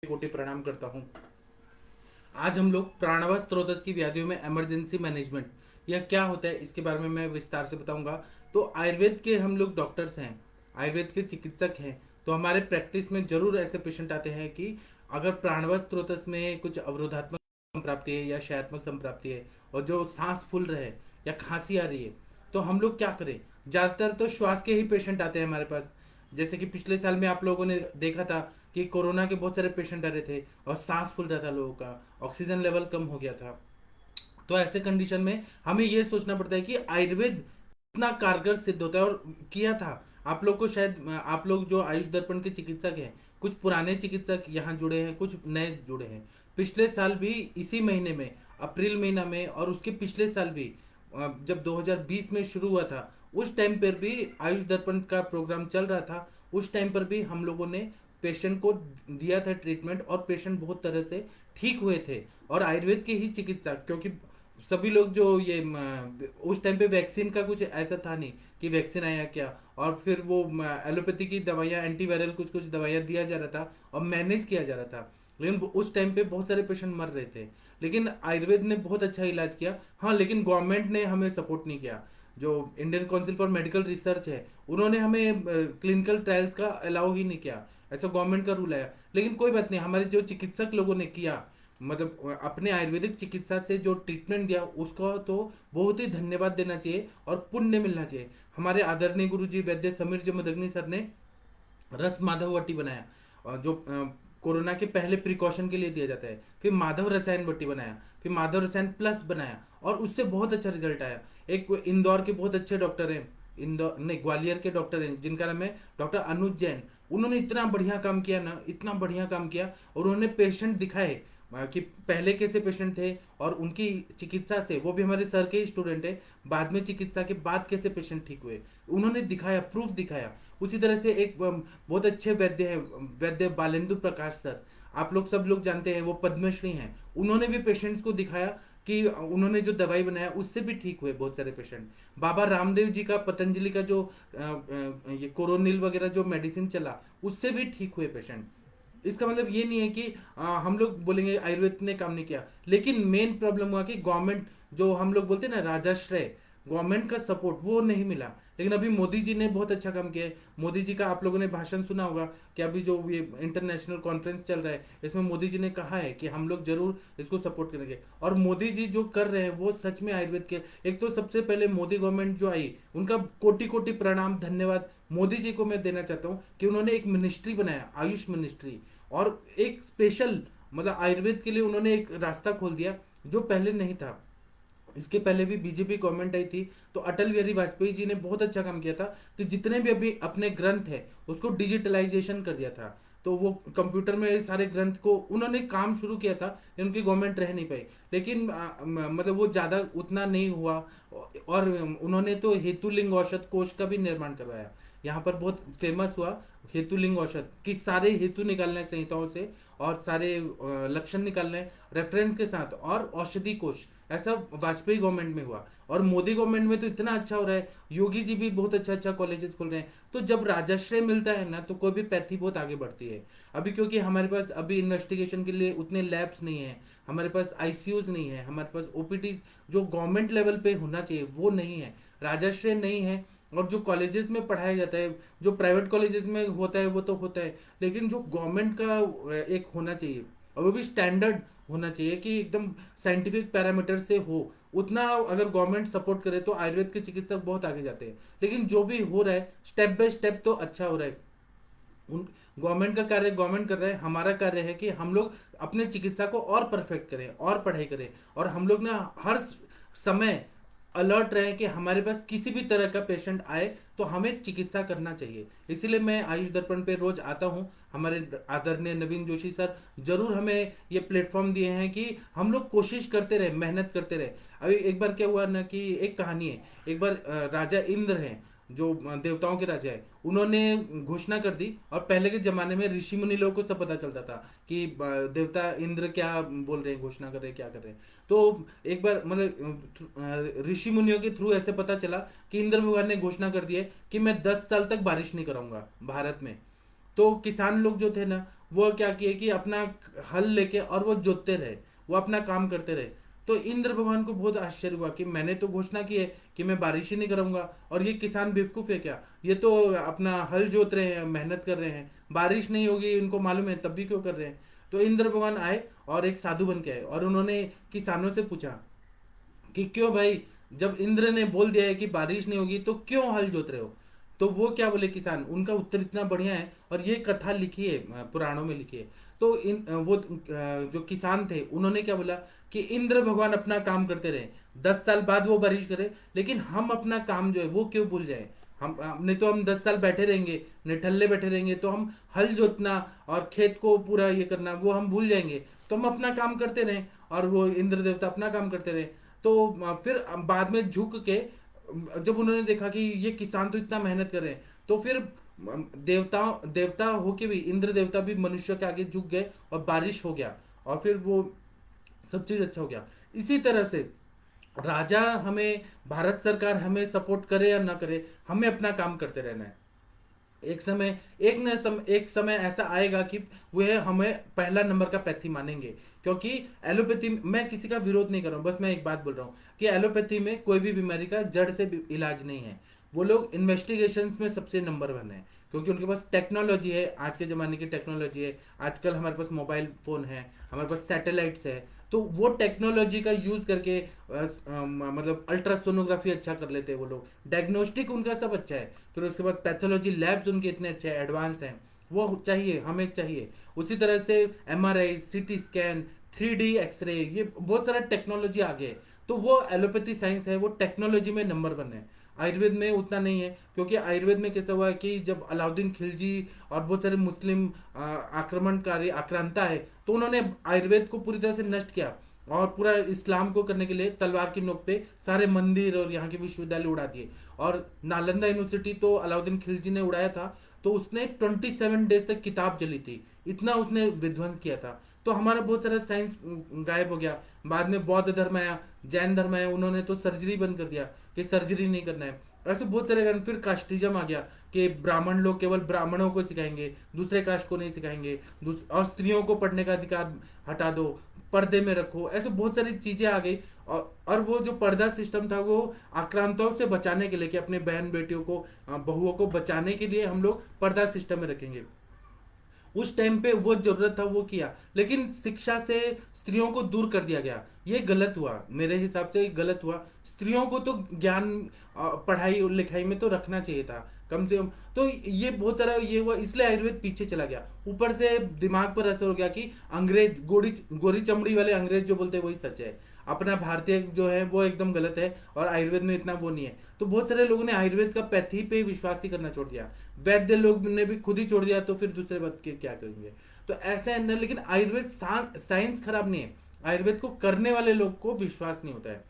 कोटि प्रणाम करता हूँ। आज हम लोग प्राणवायु स्रोतस की व्याधियों में इमरजेंसी मैनेजमेंट यह क्या होता है इसके बारे में मैं विस्तार से बताऊंगा। तो आयुर्वेद के हम लोग डॉक्टर्स हैं, आयुर्वेद के चिकित्सक हैं। तो हमारे प्रैक्टिस में जरूर ऐसे पेशेंट आते हैं कि अगर प्राणवायु स्रोतस में कुछ अवरोधात्मक संप्राप्ति है या क्षयात्मक संप्राप्ति है और जो सांस फूल रहे या खांसी आ रही है, तो हम लोग क्या करें। ज़्यादातर तो श्वास के ही पेशेंट आते हैं हमारे पास। जैसे कि पिछले साल में आप लोगों ने देखा था कि कोरोना के बहुत सारे पेशेंट आ रहे थे और सांस फूल रहा था, लोगों का ऑक्सीजन लेवल कम हो गया था। तो ऐसे कंडीशन में हमें ये सोचना पड़ता है कि आयुर्वेद कितना कारगर सिद्ध होता है। और किया था आप लोग को शायद, आप लोग जो आयुष दर्पण के चिकित्सक हैं, कुछ पुराने चिकित्सक यहाँ जुड़े हैं, कुछ नए जुड़े हैं। पिछले साल भी इसी महीने में, अप्रैल महीना में, और उसके पिछले साल भी जब 2020 में शुरू हुआ था, उस टाइम पर भी आयुष दर्पण का प्रोग्राम चल रहा था। उस टाइम पर भी हम लोगों ने पेशेंट को दिया था ट्रीटमेंट और पेशेंट बहुत तरह से ठीक हुए थे। और आयुर्वेद के ही चिकित्सा, क्योंकि सभी लोग जो ये उस टाइम पे वैक्सीन का कुछ ऐसा था नहीं कि वैक्सीन आया क्या, और फिर वो एलोपैथी की दवाइयाँ, एंटीवायरल कुछ कुछ दवाइयाँ दिया जा रहा था और मैनेज किया जा रहा था। लेकिन उस टाइम पे बहुत सारे पेशेंट मर रहे थे, लेकिन आयुर्वेद ने बहुत अच्छा इलाज किया। हाँ, लेकिन गवर्नमेंट ने हमें सपोर्ट नहीं किया। जो Indian council for medical research है, उन्होंने हमें क्लिनिकल ट्रायल्स का अलाउ ही नहीं किया। ऐसा गवर्नमेंट का रूल है। लेकिन कोई बात नहीं, हमारे जो चिकित्सक लोगों ने किया, मतलब अपने आयुर्वेदिक चिकित्सा से जो ट्रीटमेंट दिया, उसको तो बहुत ही धन्यवाद देना चाहिए और पुण्य मिलना चाहिए। हमारे आदरणीय गुरु जी वैद्य समीर जमदग्नि सर ने रस माधव वटी बनाया, और जो कोरोना के पहले प्रिकॉशन के लिए दिया जाता है। फिर माधव रसायन वटी बनाया, फिर माधव रसायन प्लस बनाया, और उससे बहुत अच्छा रिजल्ट आया। एक इंदौर के बहुत अच्छे डॉक्टर हैं, इंदौर नहीं, ग्वालियर के डॉक्टर हैं, जिनका नाम है डॉक्टर अनुज जैन। उन्होंने इतना बढ़िया काम किया ना, इतना बढ़िया काम किया, और उन्होंने पेशेंट दिखाए कि पहले कैसे पेशेंट थे, और उनकी चिकित्सा से, वो भी हमारे सर के ही स्टूडेंट है, बाद में चिकित्सा के बाद कैसे पेशेंट ठीक हुए, उन्होंने दिखाया, प्रूफ दिखाया। उसी तरह से एक बहुत अच्छे वैद्य हैं, वैद्य बालेंदु प्रकाश सर, आप लोग सब लोग जानते हैं, वो पद्मश्री हैं। उन्होंने भी पेशेंट्स को दिखाया कि उन्होंने जो दवाई बनाया उससे भी ठीक हुए बहुत सारे पेशेंट। बाबा रामदेव जी का, पतंजलि का जो ये कोरोनिल वगैरह जो मेडिसिन चला, उससे भी ठीक हुए पेशेंट। इसका मतलब ये नहीं है कि हम लोग बोलेंगे आयुर्वेद ने काम नहीं किया, लेकिन मेन प्रॉब्लम हुआ कि गवर्नमेंट, जो हम लोग बोलते हैं ना राजाश्रय, गवर्नमेंट का सपोर्ट वो नहीं मिला। लेकिन अभी मोदी जी ने बहुत अच्छा काम किया है। मोदी जी का आप लोगों ने भाषण सुना होगा कि अभी जो ये इंटरनेशनल कॉन्फ्रेंस चल रहा है, इसमें मोदी जी ने कहा है कि हम लोग जरूर इसको सपोर्ट करेंगे। और मोदी जी जो कर रहे हैं वो सच में आयुर्वेद के, एक तो सबसे पहले मोदी गवर्नमेंट जो आई, उनका कोटि कोटि प्रणाम, धन्यवाद मोदी जी को मैं देना चाहता हूँ कि उन्होंने एक मिनिस्ट्री बनाया, आयुष मिनिस्ट्री, और एक स्पेशल, मतलब आयुर्वेद के लिए उन्होंने एक रास्ता खोल दिया जो पहले नहीं था। इसके पहले भी बीजेपी गवर्नमेंट आई थी, तो अटल बिहारी वाजपेयी जी ने बहुत अच्छा काम किया था कि जितने भी अभी अपने ग्रंथ है उसको डिजिटलाइजेशन कर दिया था। तो वो कंप्यूटर में सारे ग्रंथ को उन्होंने काम शुरू किया था, लेकिन उनकी गवर्नमेंट रह नहीं पाई। लेकिन मतलब वो ज़्यादा उतना नहीं हुआ। और उन्होंने तो हेतुलिंग औषध कोश का भी निर्माण करवाया, यहाँ पर बहुत फेमस हुआ। हेतुलिंग औषध कि सारे हेतु निकालने हैं संहिताओं से, और सारे लक्षण निकालने हैं रेफरेंस के साथ, और औषधि कोश, ऐसा वाजपेयी गवर्नमेंट में हुआ। और मोदी गवर्नमेंट में तो इतना अच्छा हो रहा है, योगी जी भी बहुत अच्छा अच्छा कॉलेजेस खोल रहे हैं। तो जब राजश्रय मिलता है ना, तो कोई भी पैथी बहुत आगे बढ़ती है। अभी क्योंकि हमारे पास अभी इन्वेस्टिगेशन के लिए उतने लैब्स नहीं है, हमारे पास आईसीयूज नहीं है, हमारे पास ओपीडी जो गवर्नमेंट लेवल पे होना चाहिए वो नहीं है, राजश्रय नहीं है। और जो कॉलेजेस में पढ़ाया जाता है, जो प्राइवेट कॉलेजेस में होता है वो तो होता है, लेकिन जो गवर्नमेंट का एक होना चाहिए, और वो भी स्टैंडर्ड होना चाहिए कि एकदम साइंटिफिक पैरामीटर से हो, उतना अगर गवर्नमेंट सपोर्ट करे तो आयुर्वेद के चिकित्सक बहुत आगे जाते हैं। लेकिन जो भी हो रहा है स्टेप बाय स्टेप तो अच्छा हो रहा है। उन गवर्नमेंट का कार्य गवर्नमेंट कर रहे हैं, हमारा कार्य है कि हम लोग अपने चिकित्सा को और परफेक्ट करें और पढ़ाई करें, और हम लोग ना हर समय अलर्ट रहे कि हमारे पास किसी भी तरह का पेशेंट आए तो हमें चिकित्सा करना चाहिए। इसीलिए मैं आयुष दर्पण पे रोज आता हूँ। हमारे आदरणीय नवीन जोशी सर जरूर हमें ये प्लेटफॉर्म दिए हैं कि हम लोग कोशिश करते रहे, मेहनत करते रहे। अभी एक बार क्या हुआ ना कि एक कहानी है, एक बार राजा इंद्र हैं, जो देवताओं के राजा है, उन्होंने घोषणा कर ऋषि, और पहले के जमाने में ऋषि मुनि लोगों को सब पता चलता था कि देवता इंद्र क्या बोल रहे हैं, घोषणा कर रहे हैं, क्या कर रहे हैं। तो एक बार मतलब ऋषि मुनियों के थ्रू ऐसे पता चला कि इंद्र भगवान ने घोषणा कर दी है कि मैं 10 साल तक बारिश नहीं कराऊंगा भारत में। तो किसान लोग जो थे ना, वो क्या किए कि अपना हल लेके और वो जोतते रहे, वो अपना काम करते रहे। तो इंद्र भगवान को बहुत आश्चर्य हुआ कि मैंने तो घोषणा की है कि मैं बारिश ही नहीं करूंगा, और ये किसान बेवकूफ है क्या, ये तो अपना हल जोत रहे हैं, मेहनत कर रहे हैं, बारिश नहीं होगी इनको मालूम है तब भी क्यों कर रहे हैं। तो इंद्र भगवान आए और एक साधु बन के आए, और उन्होंने किसानों से पूछा कि क्यों भाई, जब इंद्र ने बोल दिया है कि बारिश नहीं होगी तो क्यों हल जोत रहे हो। तो वो क्या बोले किसान, उनका उत्तर इतना बढ़िया है, और ये कथा लिखी है पुराणों में लिखी है। तो वो जो किसान थे उन्होंने क्या बोला कि इंद्र भगवान अपना काम करते रहे, 10 साल बाद वो बारिश करे, लेकिन हम अपना काम जो है वो क्यों भूल जाए। हम नहीं तो हम 10 साल बैठे रहेंगे, निठल्ले बैठे रहेंगे, तो हम हल जोतना और खेत को पूरा ये करना वो हम भूल जाएंगे। तो हम अपना काम करते रहें, और वो इंद्र देवता अपना काम करते रहे। तो फिर बाद में झुक के जब उन्होंने देखा कि ये किसान तो इतना मेहनत कर रहे हैं, तो फिर देवता देवता होके भी, इंद्र देवता भी मनुष्य के आगे झुक गए, और बारिश हो गया, और फिर वो सब चीज अच्छा हो गया। इसी तरह से राजा हमें, भारत सरकार हमें सपोर्ट करे या ना करे, हमें अपना काम करते रहना है। एक समय ऐसा आएगा कि वह हमें पहला नंबर का पैथी मानेंगे। क्योंकि एलोपैथी, मैं किसी का विरोध नहीं कर रहा हूँ, बस मैं एक बात बोल रहा हूँ कि एलोपैथी में कोई भी बीमारी का जड़ से इलाज नहीं है। वो लोग इन्वेस्टिगेशंस में सबसे नंबर वन है, क्योंकि उनके पास टेक्नोलॉजी है, आज के ज़माने की टेक्नोलॉजी है। आजकल हमारे पास मोबाइल फ़ोन है, हमारे पास सैटेलाइट्स है, तो वो टेक्नोलॉजी का यूज़ करके मतलब अल्ट्रासोनोग्राफी अच्छा कर लेते हैं वो लोग, डायग्नोस्टिक उनका सब अच्छा है। फिर उसके बाद पैथोलॉजी लैब्स उनके इतने अच्छे हैं, एडवांस्ड हैं, वो चाहिए, हमें चाहिए। उसी तरह से MRI, CT scan, 3D x ray, ये बहुत सारा टेक्नोलॉजी आ गया है। तो वो एलोपैथी साइंस है, वो टेक्नोलॉजी में नंबर वन है। आयुर्वेद में उतना नहीं है, क्योंकि आयुर्वेद में कैसा हुआ है कि जब अलाउद्दीन खिलजी और बहुत सारे मुस्लिम आक्रमणकारी आक्रांता है, तो उन्होंने आयुर्वेद को पूरी तरह से नष्ट किया, और पूरा इस्लाम को करने के लिए तलवार की नोक पे सारे मंदिर और यहाँ के विश्वविद्यालय उड़ा दिए। और नालंदा यूनिवर्सिटी तो अलाउद्दीन खिलजी ने उड़ाया था, तो उसने 27 डेज तक किताब जली थी, इतना उसने विध्वंस किया था। तो हमारा बहुत सारा साइंस गायब हो गया। बाद में बौद्ध धर्म आया, जैन धर्म आया, उन्होंने तो सर्जरी बंद कर दिया कि सर्जरी नहीं करना है। ऐसे बहुत सारे कारण। फिर कास्टिज्म आ गया कि ब्राह्मण लोग केवल ब्राह्मणों को सिखाएंगे, दूसरे कास्ट को नहीं सिखाएंगे, और स्त्रियों को पढ़ने का अधिकार हटा दो, पर्दे में रखो, ऐसे बहुत सारी चीजें आ गई। और वो जो पर्दा सिस्टम था वो आक्रांताओं से बचाने के लिए, कि अपने बहन बेटियों को, बहुओं को बचाने के लिए हम लोग पर्दा सिस्टम में रखेंगे। उस टाइम पे वो जरूरत था वो किया, लेकिन शिक्षा से स्त्रियों को दूर कर दिया गया। ये गलत हुआ, मेरे हिसाब से गलत हुआ। स्त्रियों को तो ज्ञान पढ़ाई और लिखाई में तो रखना चाहिए था कम से कम। तो ये बहुत सारा ये हुआ, इसलिए आयुर्वेद पीछे चला गया। ऊपर से दिमाग पर असर हो गया कि अंग्रेज, गोरी गोरी चमड़ी वाले अंग्रेज जो बोलते हैं वही सच है, अपना भारतीय जो है वो एकदम गलत है, और आयुर्वेद में इतना वो नहीं है। तो बहुत सारे लोगों ने आयुर्वेद का पैथी पे विश्वास ही करना छोड़ दिया, वैद्य लोग ने भी खुद ही छोड़ दिया, तो फिर दूसरे बात के क्या करेंगे। तो ऐसा है ना, लेकिन आयुर्वेद साइंस खराब नहीं है, आयुर्वेद को करने वाले लोग को विश्वास नहीं होता है।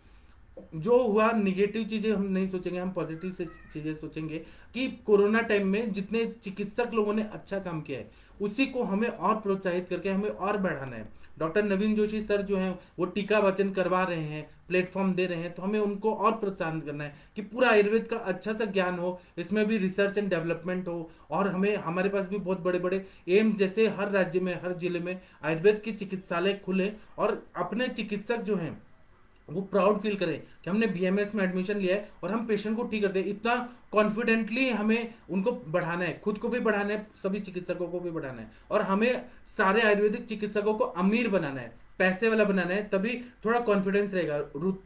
जो हुआ निगेटिव चीजें हम नहीं सोचेंगे, हम पॉजिटिव से चीजें सोचेंगे कि कोरोना टाइम में जितने चिकित्सक लोगों ने अच्छा काम किया है, उसी को हमें और प्रोत्साहित करके हमें और बढ़ाना है। डॉक्टर नवीन जोशी सर जो हैं वो टीका वचन करवा रहे हैं, प्लेटफॉर्म दे रहे हैं, तो हमें उनको और प्रोत्साहन करना है कि पूरा आयुर्वेद का अच्छा सा ज्ञान हो, इसमें भी रिसर्च एंड डेवलपमेंट हो। और हमें, हमारे पास भी बहुत बड़े बड़े एम्स, जैसे हर राज्य में, हर जिले में आयुर्वेद के चिकित्सालय खुले, और अपने चिकित्सक जो हैं वो प्राउड फील करें कि हमने बीएमएस में एडमिशन लिया है और हम पेशेंट को ठीक करते हैं। इतना कॉन्फिडेंटली हमें उनको बढ़ाना है, खुद को भी बढ़ाना है, सभी चिकित्सकों को भी बढ़ाना है, और हमें सारे आयुर्वेदिक चिकित्सकों को अमीर बनाना है, पैसे वाला बनाना है, तभी थोड़ा कॉन्फिडेंस रहेगा,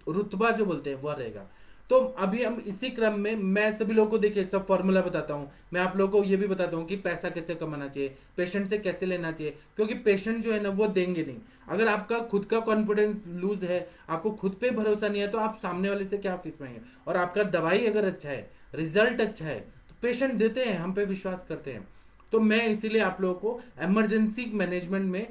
रुतबा जो बोलते हैं वह रहेगा। तो अभी हम इसी क्रम में मैं सभी लोगों को, देखिए, सब फॉर्मूला बताता हूँ। मैं आप लोगों को ये भी बताता हूँ कि पैसा कैसे कमाना चाहिए, पेशेंट से कैसे लेना चाहिए, क्योंकि पेशेंट जो है ना वो देंगे नहीं। अगर आपका खुद का कॉन्फिडेंस लूज है, आपको खुद पे भरोसा नहीं है, तो आप सामने वाले से क्या फीस मांगेंगे। और आपका दवाई अगर अच्छा है, रिजल्ट अच्छा है, तो पेशेंट देते हैं, हम पे विश्वास करते हैं। तो मैं इसीलिए आप लोगों को इमरजेंसी मैनेजमेंट में,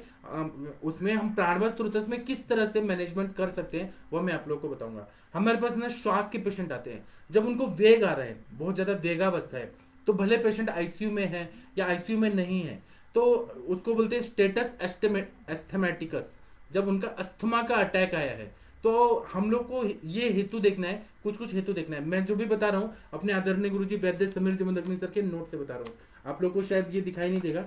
उसमें हम प्राणवायु स्रोतस में किस तरह से मैनेजमेंट कर सकते हैं वो मैं आप लोगों को बताऊंगा। हमारे पास ना श्वास के पेशेंट आते हैं, जब उनको वेग आ रहा है, बहुत ज्यादा वेगावस्था है, तो भले पेशेंट आईसीयू में है या आईसीयू में नहीं है, तो उसको बोलते हैं स्टेटस एस्थमेटिकस, जब उनका अस्थमा का अटैक आया है। तो हम लोग को ये हेतु देखना है, कुछ कुछ हेतु देखना है। मैं जो भी बता रहा हूँ अपने आदरणीय गुरुजी वैद्य समीर जमदग्नि सर के नोट से बता रहा हूँ, आप लोग को शायद ये दिखाई नहीं देगा।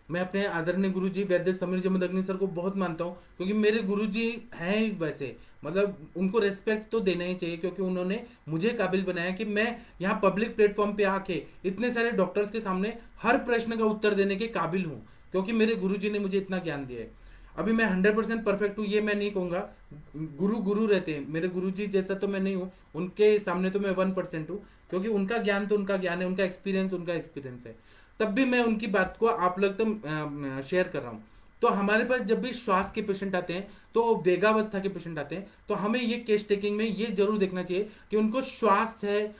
मैं अपने आदरणीय गुरुजी वैद्य समीर जमदग्नि सर को बहुत मानता हूँ, क्योंकि मेरे गुरुजी हैं ही वैसे। मतलब उनको रेस्पेक्ट तो देना ही चाहिए, क्योंकि उन्होंने मुझे काबिल बनाया कि मैं यहाँ पब्लिक प्लेटफॉर्म पे आके इतने सारे डॉक्टर्स के सामने हर प्रश्न का उत्तर देने के काबिल हूँ, क्योंकि मेरे गुरुजी ने मुझे इतना ज्ञान दिया है। अभी मैं 100% परफेक्ट हूँ ये मैं नहीं कहूंगा। गुरु गुरु रहते हैं, मेरे गुरुजी जैसा तो मैं नहीं हूँ, उनके सामने तो मैं 1% हूँ, क्योंकि उनका ज्ञान तो उनका ज्ञान है, उनका एक्सपीरियंस है। तब भी मैं उनकी बात को आप लोग तक शेयर कर रहा हूँ। तो हमारे पास जब भी श्वास के पेशेंट आते हैं, तो वेगावस्था के पेशेंट आते हैं, तो हमें ये केस टेकिंग में ये जरूर देखना चाहिए कि उनको श्वास है,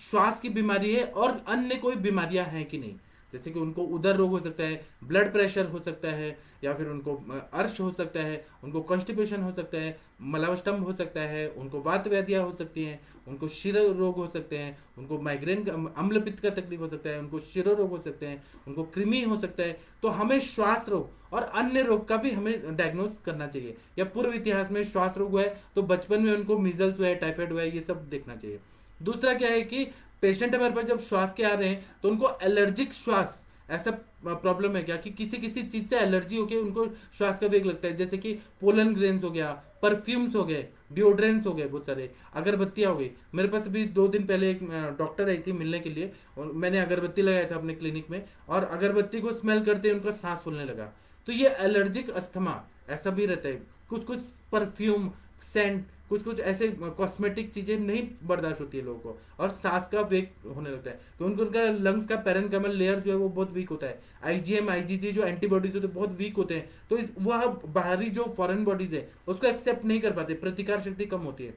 श्वास की बीमारी है और अन्य कोई बीमारियां हैं कि नहीं। जैसे कि उनको उदर रोग हो सकता है, ब्लड प्रेशर हो सकता है, या फिर उनको अर्श हो सकता है, उनको कॉन्स्टिपेशन हो सकता है, मलावष्टम हो सकता है, उनको वात व्याधियाँ हो सकती हैं, उनको शिर रोग हो सकते हैं, उनको माइग्रेन अम्ल पित्त का तकलीफ हो सकता है, उनको शिरो रोग हो सकते हैं, उनको कृमि हो सकता है। तो हमें श्वास रोग और अन्य रोग का भी हमें डायग्नोस करना चाहिए। या पूर्व इतिहास में श्वास रोग हुआ है तो बचपन में उनको मीजल्स हुआ है, टाइफाइड हुआ है, ये सब देखना चाहिए। दूसरा क्या है कि पेशेंट हमारे पास जब श्वास के आ रहे हैं तो उनको एलर्जिक श्वास ऐसा प्रॉब्लम है क्या कि किसी किसी चीज से एलर्जी हो गई, उनको श्वास का वेग लगता है, जैसे कि पोलन ग्रेन्स हो गया, परफ्यूम्स हो गए, डिओड्रेंट्स हो गए, बहुत सारे अगरबत्तियां हो गई। मेरे पास अभी 2 दिन पहले एक डॉक्टर आई थी मिलने के लिए, और मैंने अगरबत्ती लगाया था अपने क्लिनिक में, और अगरबत्ती को स्मेल करते उनका सांस फूलने लगा। तो ये एलर्जिक अस्थमा ऐसा भी रहता है। कुछ कुछ परफ्यूम, सेंट, कुछ कुछ ऐसे कॉस्मेटिक चीजें नहीं बर्दाश्त होती है लोगों को, और सांस का वेग होने लगता है, तो उनका लंग्स का पेरेन्काइमल लेयर जो है वो बहुत वीक होता है। आईजीएम आईजीजी जो एंटीबॉडीज होते हैं बहुत वीक होते हैं, तो वह बाहरी जो फॉरेन बॉडीज है उसको एक्सेप्ट नहीं कर पाते, प्रतिकार शक्ति कम होती है।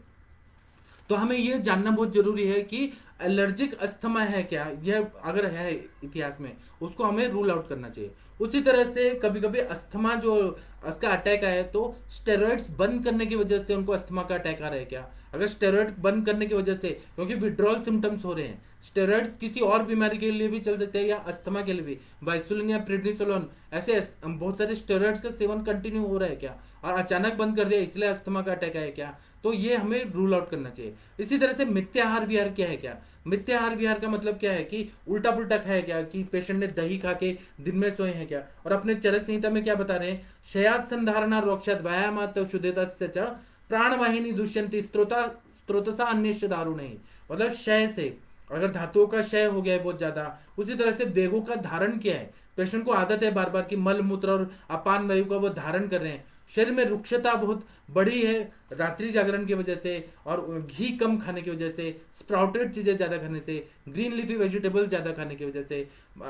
तो हमें यह जानना बहुत जरूरी है कि एलर्जिक अस्थमा है क्या, यह अगर है इतिहास में उसको हमें रूल आउट करना चाहिए। उसी तरह से कभी कभी अस्थमा जो उसका अटैक आया तो स्टेरॉइड्स बंद करने की वजह से उनको अस्थमा का अटैक आ रहा है क्या। अगर स्टेरॉइड बंद करने की वजह से, क्योंकि विड्रॉल सिम्टम्स हो रहे हैं, स्टेरॉइड किसी और बीमारी के लिए भी चल सकते हैं या अस्थमा के लिए भी, वाइसुलिन या प्रेडनिसोलोन ऐसे बहुत सारे स्टेरॉइड्स का सेवन कंटिन्यू हो रहा है क्या, और अचानक बंद कर दिया इसलिए अस्थमा का अटैक आया क्या। तो ये हमें रूल आउट करना चाहिए। इसी तरह से मिथ्याहार विहार क्या है क्या, मिथ्याहार विहार का मतलब क्या है कि उल्टा पुल्टा खाया क्या, कि पेशेंट ने दही खा के दिन में सोए हैं क्या। और अपने चरक संहिता में क्या बता रहे हैं, शयात संधारणा रोक्षात व्यायामात शुद्धता प्राणवाहिनी दुष्यंती स्त्रोतसा अन्य दारू नहीं। मतलब क्षय से, अगर धातुओं का क्षय हो गया है बहुत ज्यादा, उसी तरह से वेगों का धारण किया है, पेशेंट को आदत है बार बार की मल मूत्र और अपान वायु का वो धारण कर रहे हैं, शरीर में रुक्षता बहुत बड़ी है रात्रि जागरण की वजह से, और घी कम खाने की वजह से, स्प्राउटेड चीजें ज्यादा खाने से, ग्रीन लीफी वेजिटेबल ज्यादा खाने की वजह से,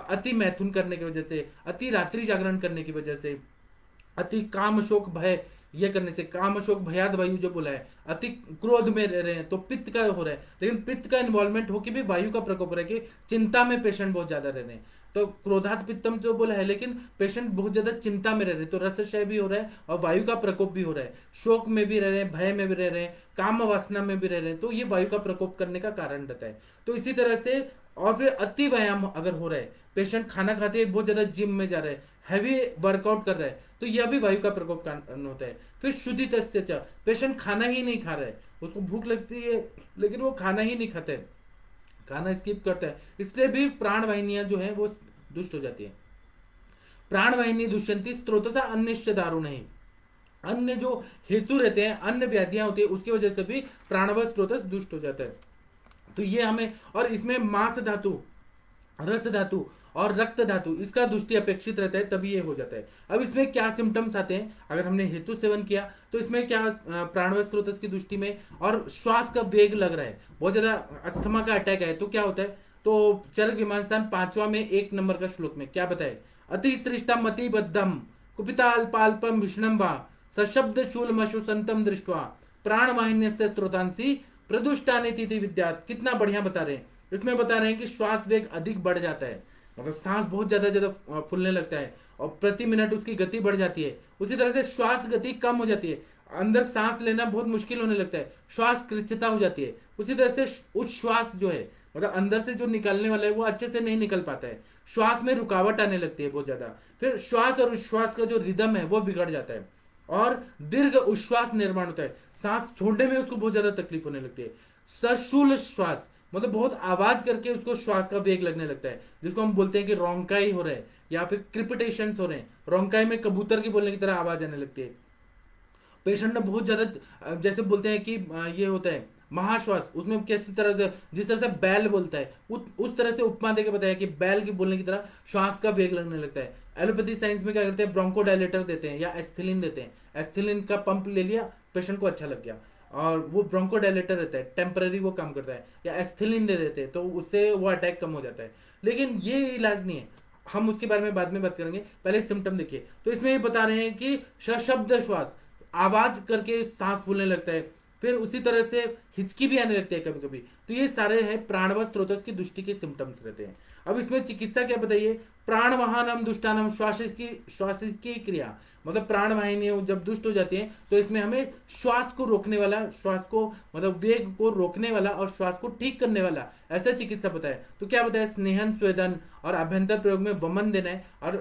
अति मैथुन करने की वजह से, अति रात्रि जागरण करने की वजह से, अति काम शोक भय ये करने से, काम शोक भयाद वायु जो बोला है, अति क्रोध में रह रहे हैं तो पित्त का हो रहा है, लेकिन पित्त का इन्वॉल्वमेंट हो कि भी वायु का प्रकोप हो रहा है कि चिंता में पेशेंट बहुत ज्यादा रह रहे हैं, तो क्रोधात पित्तम जो बोला है, लेकिन पेशेंट बहुत ज्यादा चिंता में रह रहे हैं, तो रसक्षय भी हो रहा है और वायु का प्रकोप भी हो रहा है, शोक में भी रह रहे हैं, भय में भी रह रहे हैं, काम वासना में भी रह रहे हैं, तो ये वायु का प्रकोप करने का कारण रहता है। तो इसी तरह से, और फिर अति व्यायाम अगर हो रहा है, पेशेंट खाना खाते ही बहुत ज्यादा जिम में जा रहा है, हैवी वर्कआउट कर रहा है, तो यह भी वायु का प्रकोप कारण होता है। फिर शुद्धि तस्य, पेशेंट खाना ही नहीं खा रहा है, उसको भूख लगती है लेकिन वो खाना ही नहीं खाता है, खाना स्किप करता है, इसलिए भी प्राण वाहिनियां जो है वो दुष्ट हो जाती है। प्राण वाहिनी दुष्यंती स्त्रोत सा अन्य दारू नहीं, अन्य जो हेतु रहते हैं, अन्य व्याधियां होती है, उसकी वजह से भी प्राणव स्त्रोत दुष्ट हो जाता है। तो ये हमें, और इसमें मांस धातु, रस धातु और रक्त धातु इसका दृष्टि अपेक्षित रहता है, तभी ये हो जाता है। अब इसमें क्या सिम्टम्स आते हैं, अगर हमने हेतु सेवन किया तो इसमें क्या, प्राणव स्त्रोत की दृष्टि में, और श्वास का वेग लग रहा है, बहुत ज्यादा अस्थमा का अटैक है, तो क्या होता है, तो चरक विमान स्थान 5वां में 1 नंबर का श्लोक में क्या बताए, अति श्रेष्ठा मति बद्धम कुपिताल्पाल्पम विष्णम वा सशब्द शूल मशु संतम दृष्टवा प्राण वाहिन्य स्त्रोतांसी प्रदुष्टानी तिथि विद्यात। कितना बढ़िया बता रहे हैं, इसमें बता रहे हैं कि श्वास वेग अधिक बढ़ जाता है, मतलब सांस बहुत ज्यादा ज्यादा फूलने लगता है और प्रति मिनट उसकी गति बढ़ जाती है। उसी तरह से श्वास गति कम हो जाती है, अंदर सांस लेना बहुत मुश्किल होने लगता है, श्वास कृच्छता हो जाती है। उसी तरह से उच्छ्वास जो है, मतलब अंदर से जो निकलने वाला है वो अच्छे से नहीं निकल पाता है, श्वास में रुकावट आने लगती है बहुत ज्यादा। फिर श्वास और उच्छ्वास का जो रिदम है वो बिगड़ जाता है, और दीर्घ उच्छ्वास निर्माण होता है, सांस छोड़ने में उसको बहुत ज्यादा तकलीफ होने लगती है। सशूल श्वास, मतलब बहुत आवाज करके उसको श्वास का वेग लगने लगता है, जिसको हम बोलते हैं कि रोंकाई हो रहा है या फिर क्रिपिटेशंस हो रहे हैं। रोंकाई में कबूतर की बोलने की तरह आवाज आने लगती है। पेशेंट ने बहुत ज्यादा जैसे बोलते हैं कि ये होता है महाश्वास, उसमें कैसी तरह से, जिस तरह से बैल बोलता है उस तरह से उपमा देके बताया कि बैल की बोलने की तरह श्वास का वेग लगने लगता है। एलोपैथी साइंस में क्या करते हैं, ब्रोंकोडायलेटर देते हैं या एस्थेलिन देते हैं। एस्थेलिन का पंप ले लिया, पेशेंट को अच्छा लग गया, और वो ब्रोंकोडायलेटर रहता है, टेम्पररी वो काम करता है, या एस्थेलिन दे देते हैं तो उससे वो अटैक कम हो जाता है। लेकिन ये इलाज नहीं है, हम उसके बारे में बाद में बात करेंगे, पहले सिम्टम देखिए। तो इसमें ये बता रहे हैं कि सशब्द श्वास, आवाज करके सांस फूलने लगता है, फिर उसी तरह से हिचकी भी आने लगती है कभी कभी। तो ये सारे हैं प्राणव स्त्रोतस की दुष्टि के सिम्टम्स रहते हैं। अब इसमें चिकित्सा क्या बताइए, प्राणवाहनम दुष्टानम, श्वास की क्रिया, मतलब प्राण वाहिनी जब दुष्ट हो जाती है तो इसमें हमें श्वास को रोकने वाला, श्वास को मतलब वेग को रोकने वाला और श्वास को ठीक करने वाला ऐसा चिकित्सा बताया। तो क्या बताया, स्नेहन स्वेदन और अभ्यंतर प्रयोग में वमन देना है, और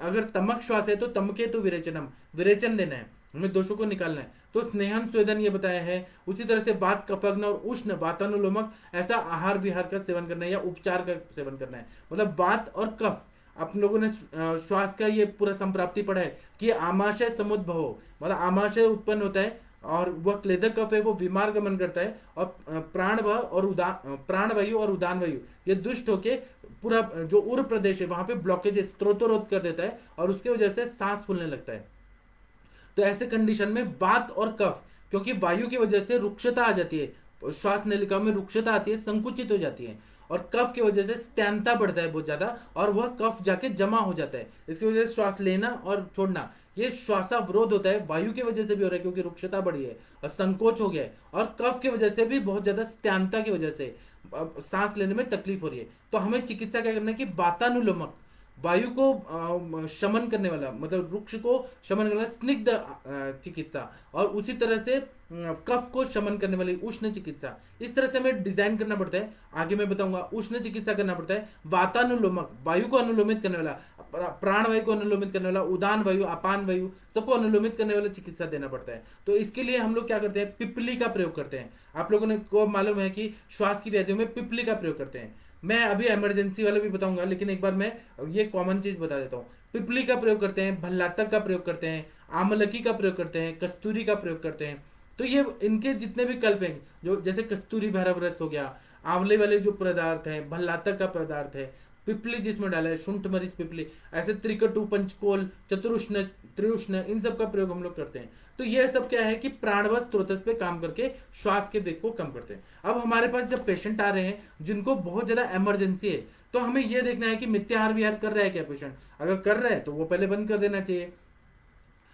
अगर तमक श्वास है तो तमके तो विरेचनम, विरेचन देना है, हमें दोषों को निकालना है। तो स्नेहन स्वेदन ये बताया है। उसी तरह से वात कफग्न और उष्ण वातानुलोमक ऐसा आहार विहार का सेवन करना है या उपचार का सेवन करना है। मतलब वात और कफ, आप लोगों ने श्वास का ये पूरा संप्राप्ति पढ़ा है कि आमाशय समुद्भव, मतलब आमाशय उत्पन्न होता है और वह क्लेदक कफ है वो विमार गमन करता है, और प्राणवायु और उदान वायु ये दुष्ट होके पूरा जो उर प्रदेश है वहां पे ब्लॉकेज स्त्रोतरोध कर देता है और उसके वजह से सांस फूलने लगता है। तो ऐसे कंडीशन में वात और कफ, क्योंकि वायु की वजह से रुक्षता आ जाती है, श्वास नलिका में रुक्षता आती है, संकुचित हो जाती है, और कफ की वजह से स्टैंता बढ़ता है बहुत ज्यादा, और वह कफ जाके जमा हो जाता है। इसकी वजह से श्वास लेना और छोड़ना, ये श्वासावरोध होता है, वायु की वजह से भी हो रहा है क्योंकि रुक्षता बढ़ी है और संकोच हो गया है, और कफ की वजह से भी बहुत ज्यादा स्टैंता की वजह से सांस लेने में तकलीफ हो रही है। तो हमें चिकित्सा क्या करना है कि वातानुलोमक, वायु को शमन करने वाला, मतलब वृक्ष को शमन करने वाला स्निग्ध चिकित्सा, और उसी तरह से कफ को शमन करने वाली उष्ण चिकित्सा, इस तरह से हमें डिजाइन करना पड़ता है। आगे मैं बताऊंगा, उष्ण चिकित्सा करना पड़ता है, वातानुलोमक वायु को अनुलोमित करने वाला, प्राण वायु को अनुलोमित करने वाला, उदान वायु अपान वायु सबको अनुलोमित करने वाला चिकित्सा देना पड़ता है। तो इसके लिए हम लोग क्या करते हैं, पिपली का प्रयोग करते हैं। आप लोगों ने को मालूम है कि श्वास की व्याधियों में पिपली का प्रयोग करते हैं। मैं अभी इमरजेंसी वाले भी बताऊंगा, लेकिन एक बार मैं ये कॉमन चीज बता देता हूँ। पिपली का प्रयोग करते हैं, भल्लातक का प्रयोग करते हैं, आमलकी का प्रयोग करते हैं, कस्तूरी का प्रयोग करते हैं। तो ये इनके जितने भी कल्प हैं, जो जैसे कस्तूरी भैरव रस हो गया, आंवले वाले जो पदार्थ है, भल्लातक का पदार्थ है, पिपली जिसमें डाला है, शुंठ मरीच पिपली, ऐसे त्रिकटु पंचकोल चतुरुष्ण त्रिउष्ण, इन सब का प्रयोग हम लोग करते हैं। तो ये सब क्या है कि प्राणवश स्त्रोतस पे काम करके श्वास के वेग को कम करते हैं। अब हमारे पास जब पेशेंट आ रहे हैं जिनको बहुत ज्यादा इमरजेंसी है, तो हमें यह देखना है कि मिथ्याहार विहार कर रहा है क्या पेशेंट। अगर कर रहा है तो वो पहले बंद कर देना चाहिए।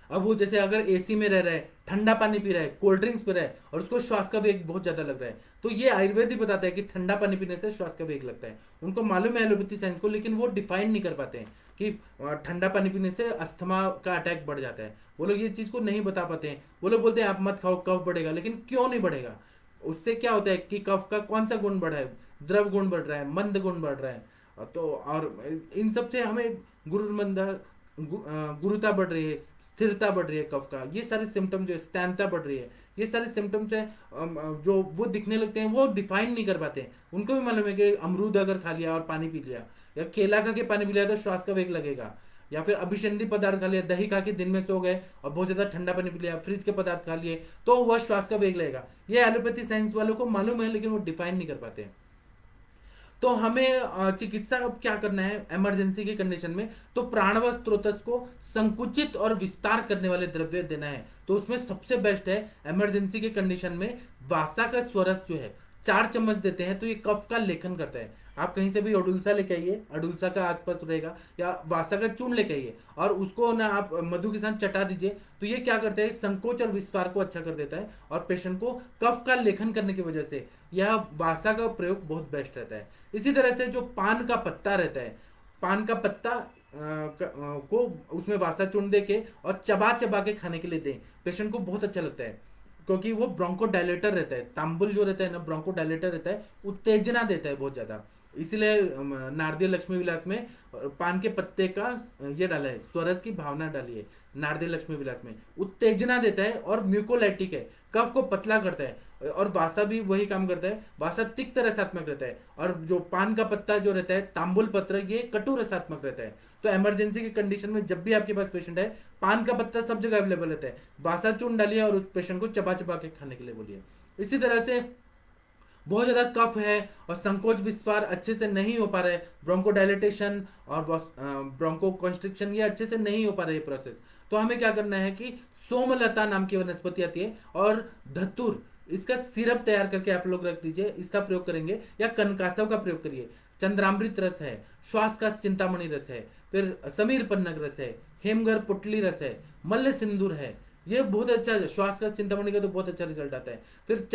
अब वो जैसे अगर एसी में रह रहा है, ठंडा पानी पी रहा है, कोल्ड ड्रिंक्स पी रहा है और उसको श्वास का वेग बहुत ज्यादा लग रहा है, तो ये आयुर्वेद ही बताता है कि ठंडा पानी पीने से श्वास का वेग लगता है। उनको मालूम है एलोपैथी साइंस को, लेकिन वो डिफाइन नहीं कर पाते हैं कि ठंडा पानी पीने से अस्थमा का अटैक बढ़ जाता है। वो लोग ये चीज को नहीं बता पाते हैं। वो लोग बोलते हैं आप मत खाओ कफ बढ़ेगा, लेकिन क्यों नहीं बढ़ेगा? उससे क्या होता है कि कफ का कौन सा गुण बढ़ा है, द्रव गुण बढ़ रहा है, मंद गुण बढ़ रहा है। तो और इन सब से हमें गुरुता बढ़ रही है, स्थिरता बढ़ रही है कफ का, ये सारे सिम्टम जो स्टैंता बढ़ रही है, ये सारे सिम्टम्स है जो वो दिखने लगते हैं, वो डिफाइन नहीं कर पाते हैं। उनको भी मालूम है कि अमरूद अगर खा लिया और पानी पी लिया, या केला खा के पानी पी लिया तो श्वास का वेग लगेगा, या फिर अभिसंधि पदार्थ खा लिया, दही खा के दिन में सो गए और बहुत ज्यादा ठंडा पानी पी लिया, फ्रिज के पदार्थ खा लिए, तो वह श्वास का वेग लगेगा। ये एलोपैथी साइंस वालों को मालूम है, लेकिन वो डिफाइन नहीं कर पाते हैं। तो हमें चिकित्सा अब क्या करना है इमरजेंसी की कंडीशन में, तो प्राणव स्त्रोतस को संकुचित और विस्तार करने वाले द्रव्य देना है। तो उसमें सबसे बेस्ट है इमरजेंसी के कंडीशन में वासा का स्वरस जो है 4 चम्मच देते हैं, तो ये कफ का लेखन करता है। आप कहीं से भी अडुलसा लेके आइए, अडुलसा का आसपास रहेगा, या वासा का चूर्ण लेके आइए और उसको ना आप मधु के साथ चटा दीजिए, तो ये क्या करता है, संकोच और विस्तार को अच्छा कर देता है, और पेशेंट को कफ का लेखन करने की वजह से यह वासा का प्रयोग बहुत बेस्ट रहता है। इसी तरह से जो पान का पत्ता रहता है, पान का पत्ता को उसमें वासा चूर्ण दे के और चबा चबा के खाने के लिए दें, पेशेंट को बहुत अच्छा लगता है, क्योंकि वो ब्रोंको डायलेटर रहता है। तांबुल जो रहता है ना, ब्रोंको डायलेटर रहता है, उत्तेजना देता है बहुत ज्यादा। इसीलिए नारदीय लक्ष्मी विलास में पान के पत्ते का ये डाला है, स्वरस की भावना डाली है नारदीय लक्ष्मी विलास में। उत्तेजना देता है और म्यूकोलाइटिक है, कफ को पतला करता है। और वासा भी वही काम करता है, वासा तिक्त रसात्मक रहता है। और जो पान का पत्ता जो रहता है, तांबुल पत्र, ये कटु रसात्मक रहता है। तो इमरजेंसी की कंडीशन में जब भी आपके पास पेशेंट है, पान का पत्ता सब जगह अवेलेबल रहता है, वासा चूर्ण डालिए और उस पेशेंट को चबा चबा के खाने के लिए बोलिए। इसी तरह से बहुत ज्यादा कफ है और संकोच विस्तार अच्छे से नहीं हो पा रहा है, ब्रोंको डायलिटेशन और ब्रोंको कॉन्स्ट्रिक्शन ये अच्छे से नहीं हो पा रहा है प्रोसेस, तो हमें क्या करना है कि सोमलता नाम की वनस्पति आती है और धतूर, इसका सिरप तैयार करके आप लोग रख दीजिए, इसका प्रयोग करेंगे। या कनकासव का प्रयोग करिए। चंद्रामृत रस है, श्वास का चिंतामणि रस है, फिर समीर पन्नग रस है, हेमगर पुटली रस है, मल्ल सिंदूर है, ये बहुत अच्छा है। श्वास का चिंतामणि का तो बहुत अच्छा रिजल्ट आता है। फिर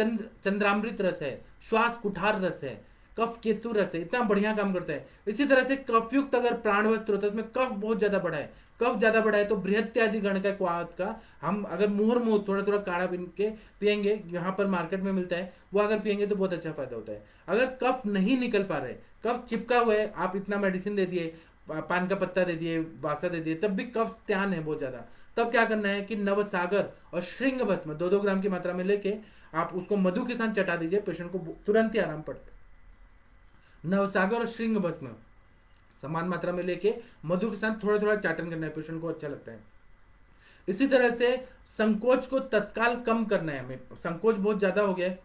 चंद्रामृत रस है, श्वास कुठार रस है, कफ केतु रस है, इतना बढ़िया काम करता है। इसी तरह से कफयुक्त अगर प्राणवय स्त्रोत है, उसमें कफ बहुत ज्यादा बढ़ा है, कफ ज्यादा बढ़ा है तो बृहत्यादि गण का क्वाथ का हम अगर मुहुर्मुह थोड़ा थोड़ा काढ़ा पी के पियेंगे, यहाँ पर मार्केट में मिलता है, वो अगर पियेंगे तो बहुत अच्छा फायदा होता है। अगर कफ नहीं निकल पा रहे, कफ चिपका हुआ है, आप इतना मेडिसिन दे दिए, पान का पत्ता दे दिए, वासा दे दिए, तब भी कफ त्यान है बहुत ज्यादा, तब क्या करना है कि नवसागर और श्रृंग भस्म 2-2 ग्राम की मात्रा में लेके आप उसको मधु के साथ चटा दीजिए, पेशेंट को तुरंत ही आराम पड़ता है। नवसागर और श्रृंग भस्म समान मात्रा में लेके मधु के साथ थोड़ा थोड़ा चाटन करना है, पेशेंट को अच्छा लगता है। इसी तरह से संकोच को तत्काल कम करना है हमें, संकोच बहुत ज्यादा हो गया है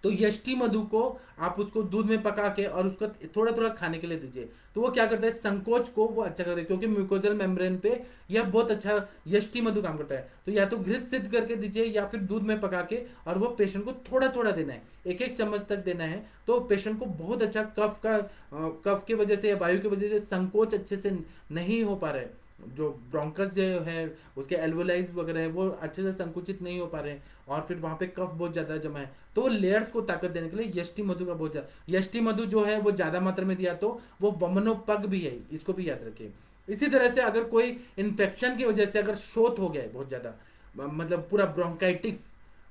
तो यष्टि मधु को आप उसको दूध में पका के और उसको थोड़ा थोड़ा खाने के लिए दीजिए, तो वो क्या करता है, संकोच को वो अच्छा करता है, क्योंकि म्यूकोजल मेम्ब्रेन पे यह बहुत अच्छा यष्टि मधु काम करता है। तो या तो घृत सिद्ध करके दीजिए या फिर दूध में पका के, और वो पेशेंट को थोड़ा थोड़ा देना है, 1-1 चम्मच तक देना है, तो पेशेंट को बहुत अच्छा कफ की वजह से या वायु की वजह से संकोच अच्छे से नहीं हो पा रहा है, जो ब्रोंकस जो है उसके एल्वोलाइज वगैरह है वो अच्छे से संकुचित नहीं हो पा रहे हैं, और फिर वहां पे कफ बहुत ज्यादा जमा है, तो वो लेयर्स को ताकत देने के लिए यष्टि मधु का बहुत ज्यादा, यष्टि मधु जो है वो ज्यादा मात्रा में दिया तो वो वमनोपग भी है, इसको भी याद रखिए। इसी तरह से अगर कोई इन्फेक्शन की वजह से अगर शोथ हो गया है बहुत ज्यादा, मतलब पूरा ब्रोंकाइटिस,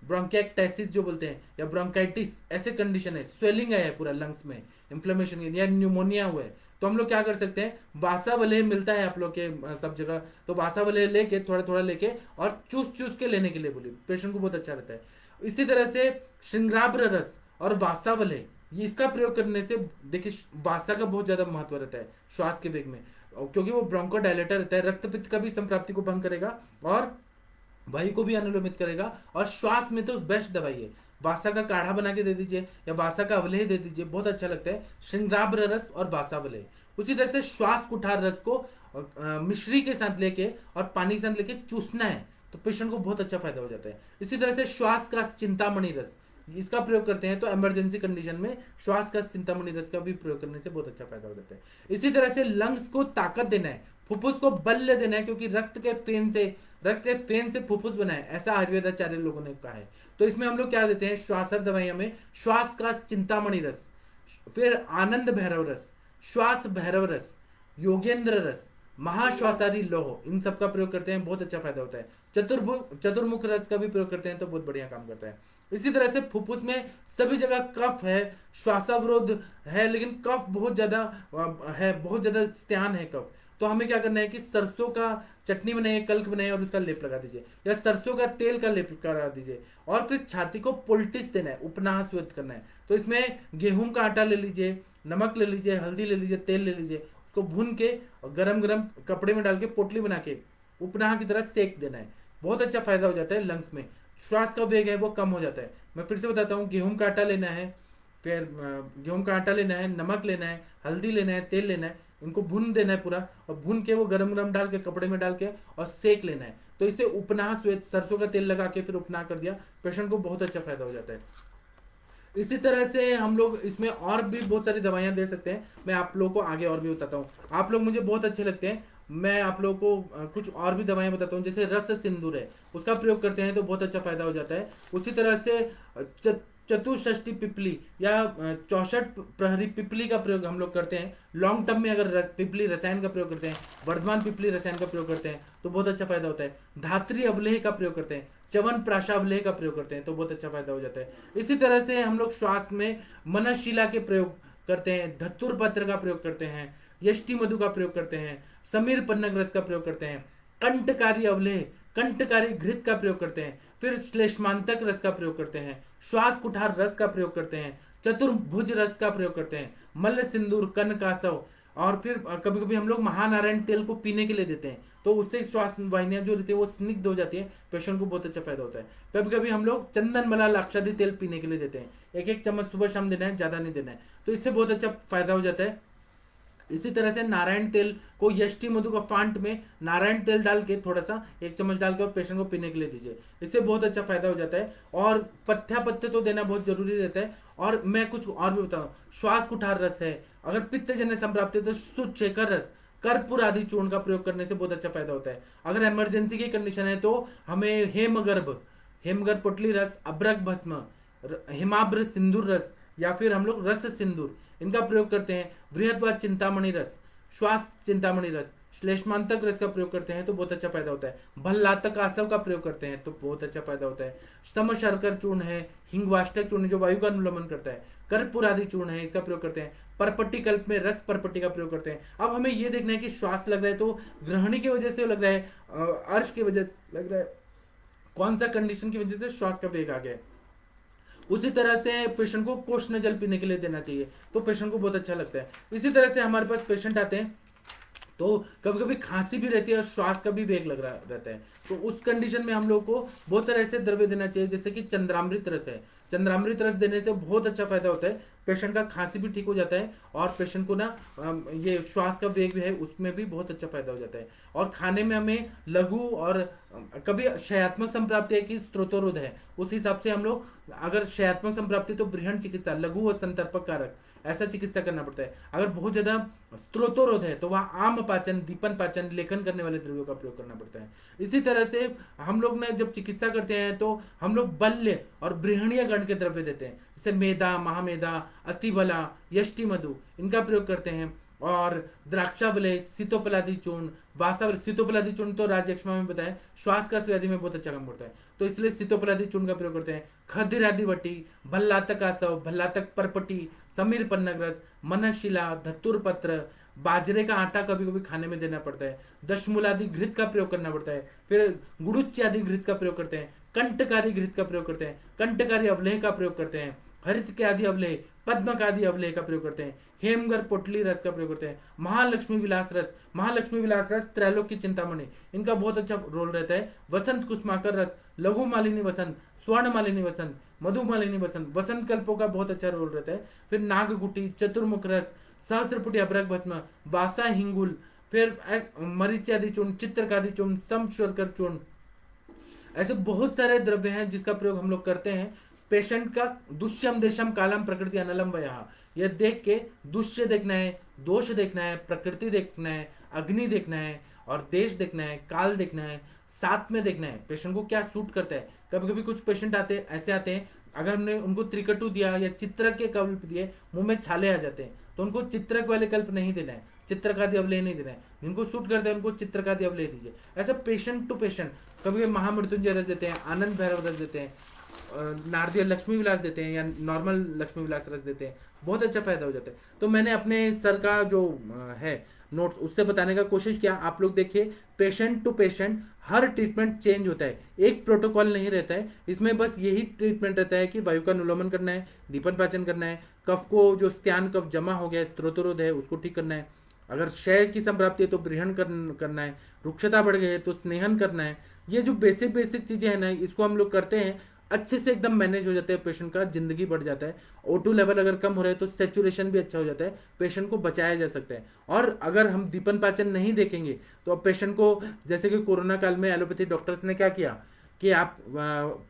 ब्रोंकाइटिस जो बोलते हैं, या ब्रोंकाइटिस ऐसे कंडीशन है, स्वेलिंग आया है पूरा लंग्स में, इन्फ्लेमेशन या न्यूमोनिया हुआ है, तो हम लोग क्या कर सकते हैं, वासावलय मिलता है आप लोग के सब जगह, तो वासावलय लेके थोड़ा थोड़ा लेके और चूस चूस के लेने के लिए बोलिए, पेशेंट को बहुत अच्छा रहता है। इसी तरह से श्रृंगाब्र रस और वासावलय, ये इसका प्रयोग करने से देखिए वासा का बहुत ज्यादा महत्व रहता है श्वास के वेग में, क्योंकि वो ब्रोंको डायलेटर रहता है, रक्त पित्त का भी संप्राप्ति को भंग करेगा और वायु को भी अनुलोमित करेगा, और श्वास में तो बेस्ट दवाई है। वासा का काढ़ा बना के दे दीजिए या वासा का अवलेह दे दीजिए, बहुत अच्छा लगता है, श्रृंगाब्र रस और वासावलेह। उसी तरह से श्वास कुठार रस को मिश्री के साथ लेके और पानी के साथ लेके चूसना है, तो पेशेंट को बहुत अच्छा फायदा हो जाता है। इसी तरह से श्वास का चिंतामणि रस, इसका प्रयोग करते हैं तो इमरजेंसी कंडीशन में श्वास का चिंतामणि रस का भी प्रयोग करने से बहुत अच्छा फायदा हो जाता है। इसी तरह से लंग्स को ताकत देना है, फुफ्फुस को बल देना है, क्योंकि रक्त के फेन से फुफ्फुस बना है, ऐसा आयुर्वेदाचार्य लोगों ने कहा है। तो इसमें हम लोग क्या देते हैं, श्वासर दवाइयां में श्वास का चिंतामणि रस, फिर आनंद भैरव रस, श्वास भैरव रस, योगेंद्र रस, महाश्वासारी लोह, इन सब का प्रयोग करते हैं, बहुत अच्छा फायदा होता है। चतुर्मुख रस का भी प्रयोग करते हैं तो बहुत बढ़िया काम करता है। इसी तरह से फुफ्फुस में सभी जगह कफ है, श्वासावरोध है, लेकिन कफ बहुत ज्यादा है, बहुत ज्यादा स्त्यान है कफ, तो हमें क्या करना है कि सरसों का चटनी बनाइए, कल्क बनाइए और उसका लेप लगा दीजिए, या सरसों का तेल का लेप करा दीजिए, और फिर छाती को पोल्टिस देना है, उपनाह स्वेद करना है। तो इसमें गेहूं का आटा ले लीजिए, नमक ले लीजिए, हल्दी ले लीजिए, तेल ले लीजिए, उसको भून के और गरम गरम कपड़े में डाल के पोटली बना के उपनाह की तरह सेक देना है, बहुत अच्छा फायदा हो जाता है लंग्स में, श्वास का वेग है वो कम हो जाता है। मैं फिर से बताता हूँ, गेहूं का आटा लेना है, फिर गेहूं का आटा लेना है, नमक लेना है, हल्दी लेना है, तेल लेना है, इनको भून देना है पूरा, और भून के वो गरम गरम डाल के कपड़े में डाल के और सेक लेना है। तो इससे उपनाह श्वेत, सरसों का तेल लगा के फिर उपनाह कर दिया, पेशेंट को बहुत अच्छा फायदा हो जाता है। इसी तरह से हम लोग इसमें और भी बहुत सारी दवाइयां दे सकते हैं, मैं आप लोगों को आगे और भी बताता हूँ। आप लोग मुझे बहुत अच्छे लगते हैं, मैं आप लोगों को कुछ और भी दवाइयां बताता हूँ, जैसे रस सिंदूर है, उसका प्रयोग करते हैं तो बहुत अच्छा फायदा हो जाता है। उसी तरह से चतुष्षष्टि पिपली या 64 प्रहरी पिपली का प्रयोग हम लोग करते हैं। लॉन्ग टर्म में अगर पिपली रसायन का प्रयोग करते हैं, वर्धमान पिपली रसायन का प्रयोग करते हैं तो बहुत अच्छा फायदा होता है। धात्री अवलेह का प्रयोग करते हैं, च्यवन प्राशावलेह का प्रयोग करते हैं तो बहुत अच्छा फायदा हो जाता है। इसी तरह से हम लोग श्वास में मनशिला के प्रयोग करते हैं, धतुर पत्र का प्रयोग करते हैं, यष्टि मधु का प्रयोग करते हैं, समीर पन्नग रस का प्रयोग करते हैं, कंटकारी अवलेह, कंटकारी घृत का प्रयोग करते हैं, फिर श्लेष्मांतक रस का प्रयोग करते हैं, श्वास कुठार रस का प्रयोग करते हैं, चतुर्भुज रस का प्रयोग करते हैं, मल्ल सिंदूर, कनकासव, और फिर कभी कभी हम लोग महानारायण तेल को पीने के लिए देते हैं, तो उससे श्वास वाहिनियां जो रहती है वो स्निग्ध हो जाती है, पेशेंट को बहुत अच्छा फायदा होता है। कभी कभी हम लोग चंदन मला लाक्षादी तेल पीने के लिए देते हैं, एक एक चम्मच सुबह शाम देना है, ज्यादा नहीं देना है, तो इससे बहुत अच्छा फायदा हो जाता है। इसी तरह से नारायण तेल को यष्टि मधु का फांट में नारायण तेल डाल के थोड़ा सा 1 चम्मच डाल के और पेशेंट को पीने के लिए दीजिए, इससे बहुत अच्छा फायदा हो जाता है। और पथ्या पत्ते तो देना बहुत जरूरी रहता है। और मैं कुछ और भी बताऊं, श्वास कुठार रस है, अगर पित्त जन्य संप्राप्ति है तो सुचेकर रस, कर्पूर आदि चूर्ण का प्रयोग करने से बहुत अच्छा फायदा होता है। अगर इमरजेंसी की कंडीशन है तो हमें हेमगर्भ, हेमगर्भ पोटली रस, अब्रक भस्म, हिमाब्र सिंदूर रस, या फिर हम लोग रस सिंदूर, इनका प्रयोग करते हैं। बृहत्वाद चिंतामणि रस, श्वास चिंतामणि रस, श्लेष्मांतक रस का प्रयोग करते हैं तो बहुत अच्छा फायदा होता है। भल्लातक आसव का प्रयोग करते हैं तो बहुत अच्छा फायदा होता है। सम शर्कर चूर्ण है, हिंगवाष्टक चूर्ण जो वायु का अनुलमन करता है, कर्पूर आदि चूर्ण है, इसका प्रयोग करते हैं। परपट्टी कल्प में रस परपट्टी का प्रयोग करते हैं। अब हमें यह देखना है कि श्वास लग रहा है तो ग्रहणी की वजह से लग रहा है, अर्श की वजह से लग रहा है, कौन सा कंडीशन की वजह से श्वास का वेग आ गया। उसी तरह से पेशेंट को कोष्ण जल पीने के लिए देना चाहिए तो पेशेंट को बहुत अच्छा लगता है। इसी तरह से हमारे पास पेशेंट आते हैं तो कभी कभी खांसी भी रहती है और श्वास का भी वेग लग रहा रहता है, तो उस कंडीशन में हम लोग को बहुत सारे ऐसे द्रव्य देना चाहिए, जैसे कि चंद्रामृत रस है। चंद्रामृत रस देने से बहुत अच्छा फायदा होता है, पेशेंट का खांसी भी ठीक हो जाता है और पेशेंट को ना ये श्वास का वेग भी है उसमें भी बहुत अच्छा फायदा हो जाता है। और खाने में हमें लघु और कभी शयात्मक संप्राप्ति है कि स्त्रोतोरोध है, उस हिसाब से हम लोग अगर शयात्मक संप्राप्ति तो बृहण चिकित्सा, लघु और संतर्पक कारक, ऐसा चिकित्सा करना पड़ता है। अगर बहुत ज्यादा स्त्रोतोरोध है तो वहां आम पाचन, दीपन पाचन, लेखन करने वाले द्रव्यों का प्रयोग करना पड़ता है। इसी तरह से हम लोग ने जब चिकित्सा करते हैं तो हम लोग बल्य और बृहणीय गण के द्रव्य देते हैं, जैसे मेदा, महामेदा, अतिबला, यष्टि मधु, इनका प्रयोग करते हैं। और द्राक्षावलय, सीतोपलादी चूर्ण, वासावल, सीतोपलादी चूर्ण तो राजयक्ष्मा में बताया श्वास का व्याधि में बहुत अच्छा काम करता है, तो इसलिए सीतोपलादी चूर्ण का प्रयोग करते हैं। खदिरादि वटी, भल्लातक आसव, भल्लातक परपटी, समीर पन्नग रस, मनशिला, धतुर पत्र, बाजरे का आटा कभी कभी खाने में देना पड़ता है। दशमूलादि घृत का प्रयोग करना पड़ता है। फिर गुड़ुच्च आदि घृत का प्रयोग करते हैं। कंटकारी घृत का प्रयोग करते हैं। कंटकारी अवलेह का प्रयोग करते हैं। हरित के आदि अवलेह, पद्म का आदि अवलेह का प्रयोग करते हैं। हेमगर पोटली रस का प्रयोग करते हैं। महालक्ष्मी विलास रस, महालक्ष्मी विलास रस, त्रैलोक की चिंतामणि, इनका बहुत अच्छा रोल रहता है। वसंत कुसुमाकर रस, लघु मालिनी वसंत, स्वर्ण मालिनी वसंत, मधु मालिनी वसंत, वसंत कल्पों का बहुत अच्छा रोल रहता है। फिर नागगुटी, चतुर्मुख रस, सहस्रपुटी अभ्रक भस्म, वासा हिंगुल, फिर मरीच्यादि चूर्ण, चित्रकादि चूर्ण, समश्वरकर चूर्ण, ऐसे बहुत सारे द्रव्य हैं जिसका प्रयोग हम लोग करते हैं। पेशेंट का दुष्यम देशम कालम प्रकृति अनलम वयः, यह देख के दुष्य देखना है, दोष देखना है, प्रकृति देखना है, अग्नि देखना है और देश देखना है, काल देखना है, साथ में देखना है पेशेंट को क्या सूट करता है। कभी कभी कुछ पेशेंट ऐसे आते हैं, अगर हमने उनको त्रिकटु दिया या चित्रक के कल्प दिए, मुंह में छाले आ जाते हैं, तो उनको चित्रक वाले कल्प नहीं देना है, चित्रकादि अवलेह नहीं देना है। जिनको सूट करते हैं उनको चित्रकादि अवलेह दीजिए। ऐसा पेशेंट टू पेशेंट, कभी कभी महामृत्युंजय रस देते हैं, आनंद भैरव रस देते हैं, नारदीय लक्ष्मी विलास देते हैं या नॉर्मल लक्ष्मी विलास रस देते हैं, बहुत अच्छा फायदा हो जाता है। तो मैंने अपने सर का जो है नोट्स उससे बताने का कोशिश किया। आप लोग देखिए, पेशेंट टू पेशेंट हर ट्रीटमेंट चेंज होता है, एक प्रोटोकॉल नहीं रहता है। इसमें बस यही ट्रीटमेंट रहता है कि वायु का अनुलोमन करना है, दीपन पाचन करना है, कफ को जो स्त्यान कफ जमा हो गया, स्त्रोतरोध है, उसको ठीक करना है। अगर क्षय की संप्राप्ति है तो ब्रीहण करना है, रुक्षता बढ़ गई है तो स्नेहन करना है। ये जो बेसिक चीजें हैं ना, इसको हम लोग करते हैं, अच्छे से एकदम मैनेज हो जाते हैं, पेशेंट का जिंदगी बढ़ जाता है। O2 लेवल अगर कम हो रहा है तो सेचुरेशन भी अच्छा हो जाता है, पेशेंट को बचाया जा सकता है। और अगर हम दीपन पाचन नहीं देखेंगे तो अब पेशेंट को, जैसे कि कोरोना काल में एलोपैथी डॉक्टर्स ने क्या किया कि आप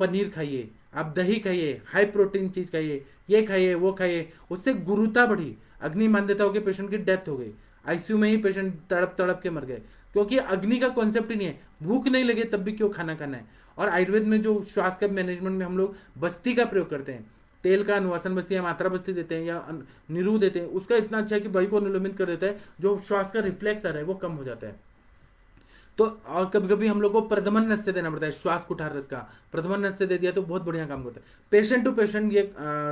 पनीर खाइए, आप दही खाइए, हाई प्रोटीन चीज खाइए, ये खाइए वो खाइए, उससे गुरुता बढ़ी, अग्नि मान्यता होकर पेशेंट की डेथ हो गई, आईसीयू में ही पेशेंट तड़प तड़प के मर गए, क्योंकि अग्नि का कॉन्सेप्ट ही नहीं है। भूख नहीं लगे तब भी क्यों खाना खाना है। और आयुर्वेद में जो श्वास का मैनेजमेंट में हम लोग बस्ती का प्रयोग करते हैं, तेल का अनुवासन बस्ती या मात्रा बस्ती देते हैं या निरू देते हैं, उसका इतना अच्छा है कि वायु को अनुलोमित कर देता है, जो श्वास का रिफ्लेक्स आ रहा है वो कम हो जाता है। तो और कभी कभी हम लोग को प्रदमन नस्य देना पड़ता है, श्वास कुठार रस का प्रदमन नस्य दे दिया तो बहुत बढ़िया काम करता है। पेशेंट टू पेशेंट ये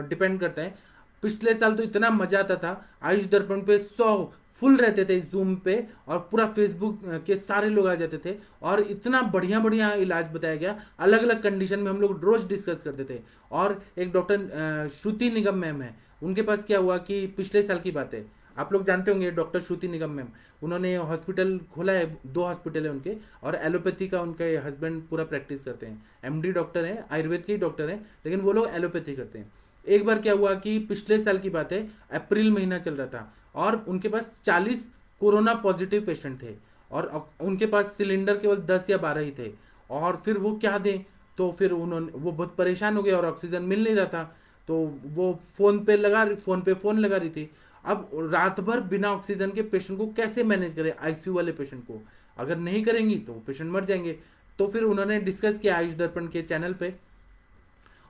डिपेंड करता है। पिछले साल तो इतना मजा आता था, आयुष दर्पण पे 100 फुल रहते थे जूम पे, और पूरा फेसबुक के सारे लोग आ जाते थे, और इतना बढ़िया बढ़िया इलाज बताया गया, अलग अलग कंडीशन में हम लोग रोज डिस्कस करते थे। और एक डॉक्टर श्रुति निगम मैम है, उनके पास क्या हुआ कि पिछले साल की बात है, आप लोग जानते होंगे डॉक्टर श्रुति निगम मैम, उन्होंने हॉस्पिटल खोला है, 2 हॉस्पिटल है उनके, और एलोपैथी का उनके हस्बैंड पूरा प्रैक्टिस करते हैं, एमडी डॉक्टर हैं, आयुर्वेद के ही डॉक्टर हैं, लेकिन वो लोग एलोपैथी करते हैं। एक बार क्या हुआ कि पिछले साल की बात है, अप्रैल महीना चल रहा था, और उनके पास 40 कोरोना पॉजिटिव पेशेंट थे, और उनके पास सिलेंडर केवल 10 या 12 ही थे, और फिर वो क्या दें, तो फिर उन्होंने, वो बहुत परेशान हो गए और ऑक्सीजन मिल नहीं रहा था, तो वो फोन पे फोन लगा रही थी। अब रात भर बिना ऑक्सीजन के पेशेंट को कैसे मैनेज करें, आईसीयू वाले पेशेंट को, अगर नहीं करेंगी तो पेशेंट मर जाएंगे। तो फिर उन्होंने डिस्कस किया आयुष दर्पण के चैनल पे,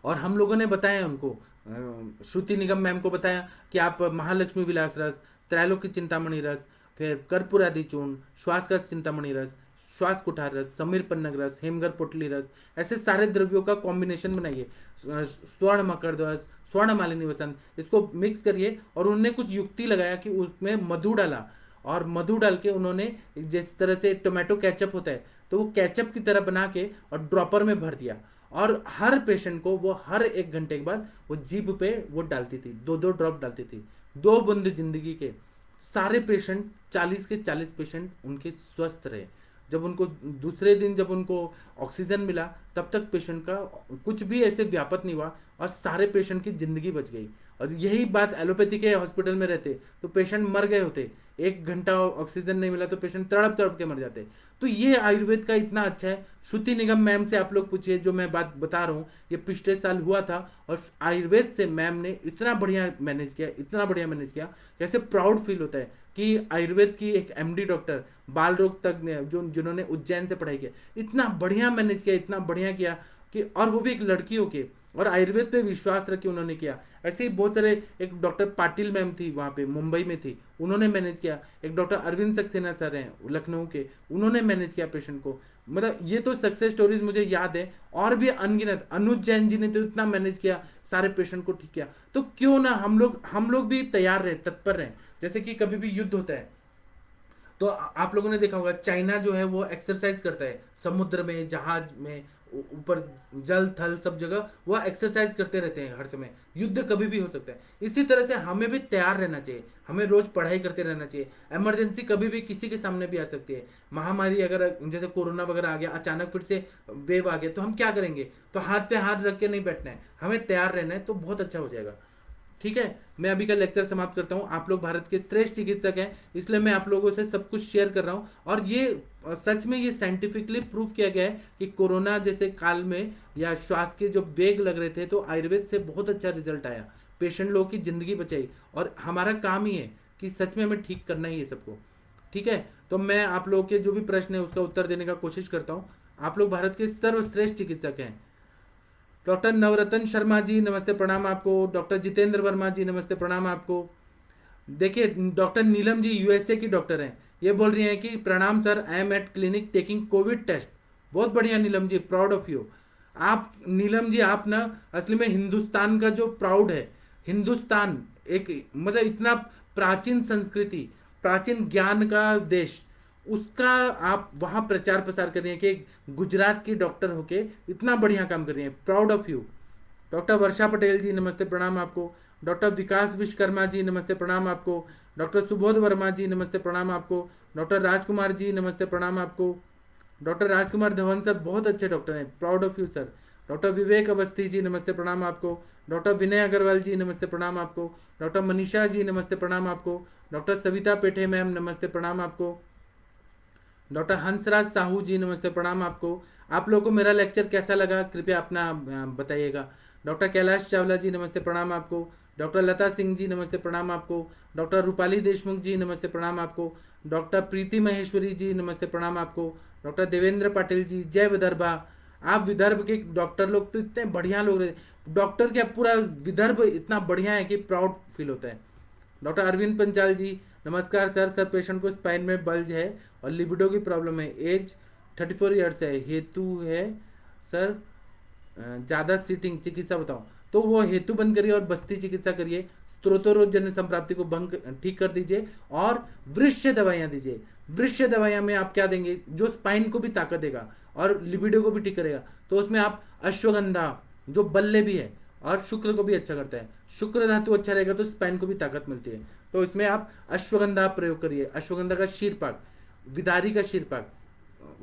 और हम लोगों ने बताया उनको, श्रुति निगम मैम को बताया कि आप महालक्ष्मी विलास रस, त्रैलोक्य चिंतामणि रस, फिर कर्पूर आदि चूर्ण, श्वास का चिंतामणि रस, श्वास कुठार रस, समीर पन्नग रस, हेमगर पोटली रस, ऐसे सारे द्रव्यों का कॉम्बिनेशन बनाइए, स्वर्ण मकर रस, स्वर्ण मालिनी वसंत, इसको मिक्स करिए। और उन्होंने कुछ युक्ति लगाया कि उसमें मधु डाला, और मधु डाल के उन्होंने जिस तरह से टोमेटो केचप होता है, तो वो केचप की तरह बना के और ड्रॉपर में भर दिया, और हर पेशेंट को वो हर 1 घंटे के बाद वो जीभ पे वो डालती थी, 2-2 ड्रॉप डालती थी, 2 बूंद जिंदगी के। सारे पेशेंट 40 के 40 पेशेंट उनके स्वस्थ रहे। जब उनको दूसरे दिन जब उनको ऑक्सीजन मिला, तब तक पेशेंट का कुछ भी ऐसे व्यापत नहीं हुआ, और सारे पेशेंट की जिंदगी बच गई। और यही बात एलोपैथी के हॉस्पिटल में रहते तो पेशेंट मर गए होते, 1 घंटा ऑक्सीजन नहीं मिला तो पेशेंट तड़प तड़प के मर जाते। तो ये आयुर्वेद का इतना अच्छा है। श्रुति निगम मैम से आप लोग पूछिए, जो मैं बात बता रहा हूँ ये पिछले साल हुआ था, और आयुर्वेद से मैम ने इतना बढ़िया मैनेज किया, इतना बढ़िया मैनेज किया, कैसे प्राउड फील होता है कि आयुर्वेद की एक एमडी डॉक्टर, बाल रोग तज्ञ, जो जिन्होंने उज्जैन से पढ़ाई किया, इतना बढ़िया मैनेज किया, इतना बढ़िया किया कि, और वो भी एक लड़की होके, और आयुर्वेद पे विश्वास रख के उन्होंने किया। ऐसे ही बहुत सारे, एक डॉक्टर पाटिल मैम थी वहाँ पे मुंबई में थी, उन्होंने मैनेज किया। एक डॉक्टर अरविंद सक्सेना सर हैं लखनऊ के, उन्होंने मैनेज किया पेशेंट को। मतलब ये तो सक्सेस स्टोरीज मुझे याद है, और भी अनगिनत। अनुज जैन जी ने तो इतना मैनेज किया, सारे पेशेंट को ठीक किया। तो क्यों ना हम लोग भी तैयार रहे, तत्पर रहे। जैसे कि कभी भी युद्ध होता है तो आप लोगों ने देखा होगा, चाइना जो है वो एक्सरसाइज करता है, समुद्र में, जहाज में, ऊपर, जल थल सब जगह वो एक्सरसाइज करते रहते हैं हर समय। युद्ध कभी भी हो सकता है, इसी तरह से हमें भी तैयार रहना चाहिए, हमें रोज पढ़ाई करते रहना चाहिए। इमरजेंसी कभी भी किसी के सामने भी आ सकती है। महामारी अगर जैसे कोरोना वगैरह आ गया, अचानक फिर से वेव आ गया, तो हम क्या करेंगे? तो हाथ पे हाथ रख के नहीं बैठना है, हमें तैयार रहना है, तो बहुत अच्छा हो जाएगा। ठीक है, मैं अभी का लेक्चर समाप्त करता हूँ। आप लोग भारत के श्रेष्ठ चिकित्सक हैं, इसलिए मैं आप लोगों से सब कुछ शेयर कर रहा हूँ। और ये सच में ये साइंटिफिकली प्रूव किया गया है कि कोरोना जैसे काल में या श्वास के जो वेग लग रहे थे, तो आयुर्वेद से बहुत अच्छा रिजल्ट आया, पेशेंट लोगों की जिंदगी बचाई। और हमारा काम ही है कि सच में हमें ठीक करना ही है सबको। ठीक है, तो मैं आप लोगों के जो भी प्रश्न है उसका उत्तर देने का कोशिश करता हूँ। आप लोग भारत के सर्वश्रेष्ठ चिकित्सक हैं। डॉक्टर नवरत्न शर्मा जी नमस्ते, प्रणाम आपको। डॉक्टर जितेंद्र वर्मा जी नमस्ते, प्रणाम आपको। देखिए, डॉक्टर नीलम जी यूएसए की डॉक्टर हैं, ये बोल रही हैं कि प्रणाम sir, I am at clinic taking covid test. बहुत बढ़िया Neelam ji, proud of you. आप नीलम जी, आप ना असली में हिंदुस्तान का जो प्राउड है, हिंदुस्तान एक मतलब इतना प्राचीन संस्कृति, प्राचीन ज्ञान का देश, उसका आप वहां प्रचार प्रसार कर रही हैं कि गुजरात की डॉक्टर होके इतना बढ़िया काम कर रही हैं, प्राउड ऑफ यू। डॉक्टर वर्षा पटेल जी नमस्ते, प्रणाम आपको। डॉक्टर विकास विश्वकर्मा जी नमस्ते, प्रणाम आपको। डॉक्टर सुबोध वर्मा जी नमस्ते, प्रणाम आपको। डॉक्टर राजकुमार जी नमस्ते, प्रणाम आपको। डॉक्टर राजकुमार धवन सर बहुत अच्छे डॉक्टर हैं, proud of you sir. Doctor Vivek Awasthi ji नमस्ते, प्रणाम आपको। डॉक्टर विनय अग्रवाल जी नमस्ते, प्रणाम आपको। डॉक्टर मनीषा जी नमस्ते, प्रणाम आपको। डॉक्टर सविता पेठे मैम नमस्ते, प्रणाम आपको। डॉक्टर हंसराज साहू जी नमस्ते, प्रणाम आपको। आप लोगों को मेरा लेक्चर कैसा लगा कृपया अपना बताइएगा। डॉक्टर कैलाश चावला जी नमस्ते, प्रणाम आपको। डॉक्टर लता सिंह जी नमस्ते, प्रणाम आपको। डॉक्टर रूपाली देशमुख जी नमस्ते, प्रणाम आपको। डॉक्टर प्रीति महेश्वरी जी नमस्ते, प्रणाम आपको। डॉक्टर देवेंद्र पाटिल जी, जय विदर्भा। आप विदर्भ के डॉक्टर लोग तो इतने बढ़िया लोग रहे, डॉक्टर क्या पूरा विदर्भ इतना बढ़िया है कि प्राउड फील होता है। डॉक्टर अरविंद पंचाल जी नमस्कार सर, सर पेशेंट को स्पाइन में बल्ज है और लिबिडो की प्रॉब्लम है, एज 34 ईयर्स है, हेतु है सर ज़्यादा सीटिंग, चिकित्सा बताओ। तो वो हेतु बंद करिए और बस्ती चिकित्सा करिए, स्त्रोतोरोजन्य संप्राप्ति को भंग ठीक कर दीजिए और वृश्य दवाइयां दीजिए। वृश्य दवाइयां में आप क्या देंगे, जो स्पाइन को भी ताकत देगा और लिबिडो को भी ठीक करेगा। तो उसमें आप अश्वगंधा, जो बल्ले भी है और शुक्र को भी अच्छा करता है, शुक्र धातु अच्छा रहेगा तो स्पाइन को भी ताकत मिलती है। तो इसमें आप अश्वगंधा प्रयोग करिए, अश्वगंधा का शीरपाक, विदारी का शीरपाक,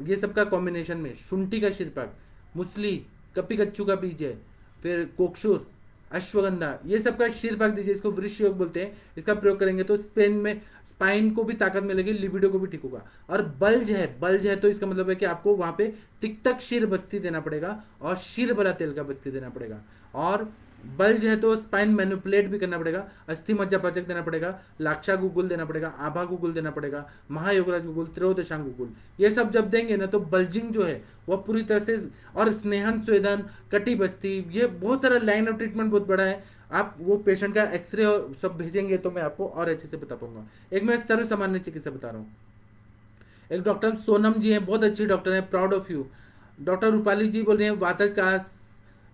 ये सब का कॉम्बिनेशन में, शुंठी का शीरपाक, मुसली, कपी कच्चू का बीज है, फिर कोक्षुर, अश्वगंधा, ये सब का शीरपाक दीजिए। इसको वृक्ष योग बोलते हैं। इसका प्रयोग करेंगे तो स्पाइन को भी ताकत मिलेगी, लिबिडो को भी ठीक होगा। और बल्ज है तो इसका मतलब है कि आपको वहां पे तिक्तक क्षीर बस्ती देना पड़ेगा और क्षीर बला तेल का बस्ती देना पड़ेगा। और बल्ज है तो स्पाइन मैनिपुलेट भी करना पड़ेगा, अस्थि मज्जा पाचक देना पड़ेगा, लाक्षा गुगुल देना पड़ेगा, आभा गुगुल देना पड़ेगा, महायोगराज गुगुल, त्रयोदशांग गुगुल, ये सब जब देंगे ना तो बल्जिंग जो है वह पूरी तरह से, और स्नेहन स्वेदन, कटी बस्ती, ये बहुत सारा लाइन ऑफ ट्रीटमेंट बहुत बड़ा है। आप वो पेशेंट का एक्सरे सब भेजेंगे तो मैं आपको और अच्छे से बता पाऊंगा। एक मैं सर्व सामान्य चिकित्सा बता रहा हूँ। एक डॉक्टर सोनम जी हैं, बहुत अच्छी डॉक्टर हैं, proud of you. Doctor Rupali ji बोल रहे हैं वातज का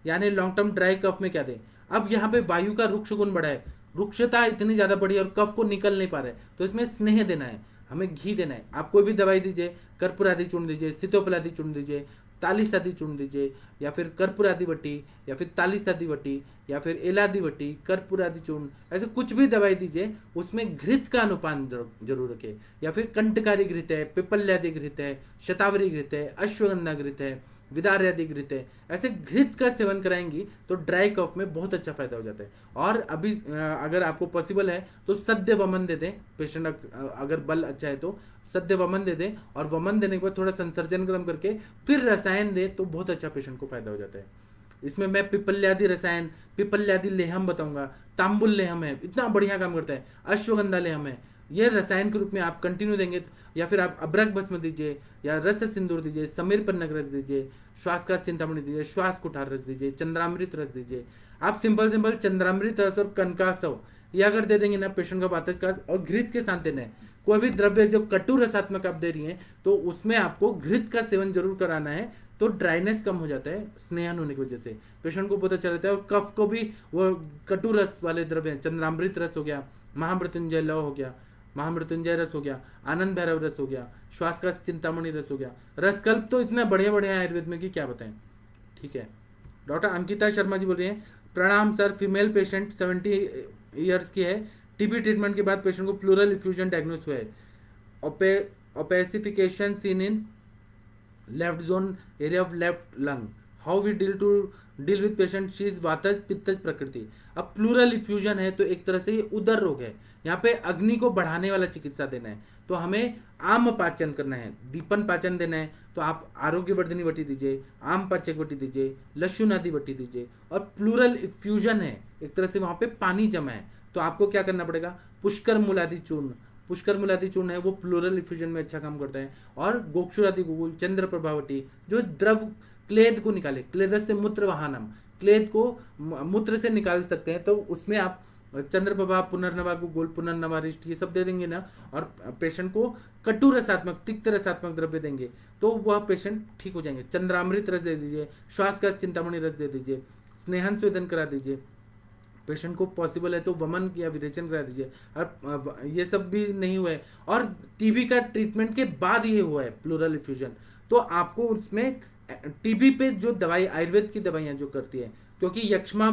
यानी लॉन्ग टर्म ड्राई कफ में क्या दें। अब यहाँ पे वायु का रुक्ष गुण बढ़ा है, रुक्षता इतनी ज्यादा बढ़ी है और कफ को निकल नहीं पा रहा है, तो इसमें स्नेह देना है, हमें घी देना है। आप कोई भी दवाई दीजिए, कर्पूर आदि चूर्ण दीजिए, सीतोपल आदि चूर्ण दीजिए, तालीस आदि चूर्ण दीजिए, या फिर कर्पूर आदि वटी, या फिर तालीस आदि वटी, या फिर एलादि वटी, कर्पूर आदि चूर्ण, ऐसे कुछ भी दवाई दीजिए, उसमें घृत का अनुपान जरूर रखें। या फिर कंटकारी घृत है, पिपल्यादि घृत है, शतावरी घृत है, अश्वगंधा घृत है, विदार्यादि घृत है, ऐसे घृत का सेवन कराएंगी तो ड्राई कफ में बहुत अच्छा फायदा हो जाता है। और अभी अगर आपको पॉसिबल है तो सद्य वमन दे दें, पेशेंट अगर बल अच्छा है तो सद्य वमन दे दें, और वमन देने के बाद थोड़ा संसर्जन गर्म करके फिर रसायन दे तो बहुत अच्छा पेशेंट को फायदा हो जाता है। इसमें मैं पिपल्यादि रसायन, पिपल्यादि लेहम बताऊंगा, तांबुल लेहम है, इतना बढ़िया काम करता है, अश्वगंधा लेहम है, ये रसायन के रूप में आप कंटिन्यू देंगे। या फिर आप अब्रक भस्म दीजिए, या रस सिंदूर दीजिए, समीर पन्नग रस दीजिए, श्वास का चिंतामणि दीजिए, श्वास कुठार रस दीजिए, चंद्रामृत रस दीजिए। आप सिंपल चंद्रामृत रस और कनकासव ये अगर दे देंगे ना पेशेंट का वातज का, और घृत के साथ देना है। कोई भी द्रव्य जो कटु रसात्मक आप दे रही हैं तो उसमें आपको घृत का सेवन जरूर कराना है, तो ड्राइनेस कम हो जाता है स्नेहन होने की वजह से, पेशेंट को पता चल जाता है। और कफ को भी वो कटु रस वाले द्रव्य, चंद्रामृत रस हो गया, महामृत्युंजय लव हो गया, महामृत्युंजय रस हो गया, आनंद भैरव रस हो गया, श्वास का चिंतामणि रस हो गया, रसकल्प तो इतना बढ़िया बढ़िया आयुर्वेद में कि क्या बताएं। ठीक है। डॉक्टर अंकिता शर्मा जी बोल रही हैं प्रणाम सर, फीमेल पेशेंट 70 ईयर्स की है, टीबी ट्रीटमेंट के बाद पेशेंट को प्लूरल इफ्यूजन डायग्नोस हुआ है, opacification seen in left zone area of left lung, how we deal with patient, she is वातज पित्तज प्रकृति। अब प्लूरल इफ्यूजन है तो एक तरह से ये उदर रोग है, यहाँ पे अग्नि को बढ़ाने वाला चिकित्सा देना है, तो हमें आम पाचन करना है, दीपन पाचन देना है, तो आप आरोग्यवर्धनी वटी दीजिए, आम पाचक वटी दीजिए, लहसुन आदि वटी दीजिए। और प्लूरल इफ्यूजन है, एक तरह से वहां पे पानी जमा है, तो आपको क्या करना पड़ेगा, पुष्कर मूलादि चूर्ण, पुष्कर मूलादि चूर्ण है वो प्लूरल इफ्यूजन में अच्छा काम करता है। और गोक्षुरादि गुगुल, चंद्र प्रभावटी, जो द्रव क्लेद को निकाले, क्लेदस से मूत्र वाहनम, क्लेद को मूत्र से निकाल सकते हैं, तो उसमें आप चंद्र प्रभा, पुनर्नवा गुगुल, पुनर्नवा रिष्ट, ये सब दे देंगे ना, और पेशेंट को कटु रसात्मक, तिक्त रसात्मक द्रव्य देंगे तो वह पेशेंट ठीक हो जाएंगे। चंद्रामृत रस दे दीजिए, श्वास का चिंतामणि रस दे दीजिए, स्नेहन स्वेदन करा दीजिए, पेशेंट को पॉसिबल है तो वमन या विरेचन करा दीजिए। और ये सब भी नहीं हुआ है और टीबी का ट्रीटमेंट के बाद ये हुआ है प्लूरल इफ्यूजन, तो आपको उसमें टीबी पे जो दवाई, आयुर्वेद की दवाइयां जो करती है, क्योंकि यक्ष्मा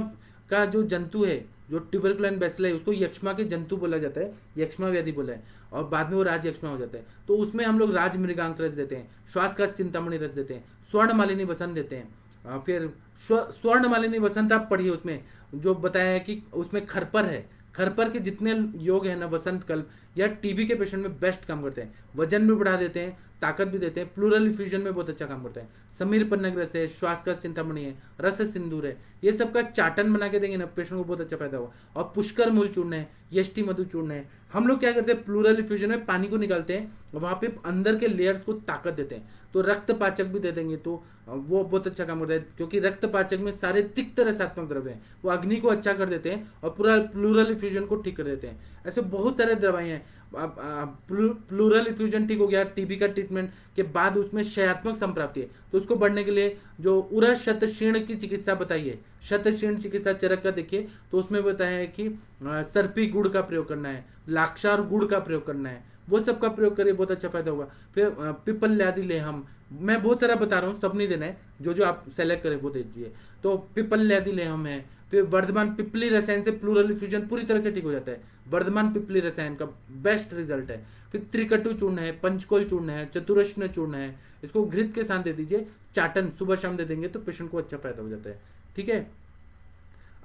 का जो जंतु है, जो ट्यूबरकुलन बैसिल है, उसको यक्ष्मा के जंतु बोला जाता है, यक्ष्मा व्याधि बोला है, और बाद में वो राज यक्ष्मा हो जाता है, तो उसमें हम लोग राज मृगांक रस देते हैं, श्वास का चिंतामणि रस देते हैं, स्वर्ण मालिनी वसंत देते हैं। फिर स्वर्ण मालिनी वसंत आप पढ़िए, उसमें जो बताया है कि उसमें खरपर है, खरपर के जितने योग है ना, वसंत कल्प, या टीबी के पेशेंट में बेस्ट काम करते हैं, वजन भी बढ़ा देते हैं, ताकत भी देते हैं, प्लूरल इफ्यूजन में बहुत अच्छा काम करता है। समीर पन्नग रस है, श्वास का चिंतामणि है, रस सिंदूर है, ये सब का चाटन बना के देंगे ना पेशेंट को बहुत अच्छा फायदा होगा। और पुष्कर मूल चूर्ण है, यष्टि मधु चूर्ण है। हम लोग क्या करते हैं, प्लूरल इफ्यूजन में पानी को निकालते हैं, वहां पे अंदर के लेयर्स को ताकत देते हैं, तो रक्त पाचक भी दे देंगे तो वो बहुत अच्छा काम करता है, क्योंकि रक्त पाचक में सारे तिक्त रसात्मक द्रव्य हैं, वो अग्नि को अच्छा कर देते हैं और पूरा प्लूरल इफ्यूजन को ठीक कर देते हैं। ऐसे बहुत सारे दवाइयां हैं। प्लूरल इफ्यूजन ठीक हो गया, टीबी का ट्रीटमेंट के बाद उसमें क्षयात्मक संप्राप्ति है, तो उसको बढ़ने के लिए जो उरस शतशीर्ण की चिकित्सा बताइए, शतशीर्ण चिकित्सा चरक का देखिए, तो उसमें बताया है कि सर्पी गुड़ का प्रयोग करना है, लाक्षार गुड़ का प्रयोग करना है, वो सब का प्रयोग करिए, बहुत अच्छा फायदा होगा। फिर पिपल आदि ले हम, मैं बहुत सारा बता रहा हूँ, सब नहीं देना है, जो जो आप सेलेक्ट करें वो दे दीजिए। तो पिपल आदि ले हम है, फिर वर्धमान पिपली रसायन से प्लूरल इफ्यूजन पूरी तरह से ठीक हो जाता है, वर्धमान पिपली रसायन का बेस्ट रिजल्ट है। फिर त्रिकटु चूर्ण है, पंचकोल चूर्ण है, चतुरश्न चूर्ण है, इसको घृत के साथ दे दीजिए, चाटन सुबह शाम दे देंगे तो पेशेंट को अच्छा फायदा हो जाता है। ठीक है,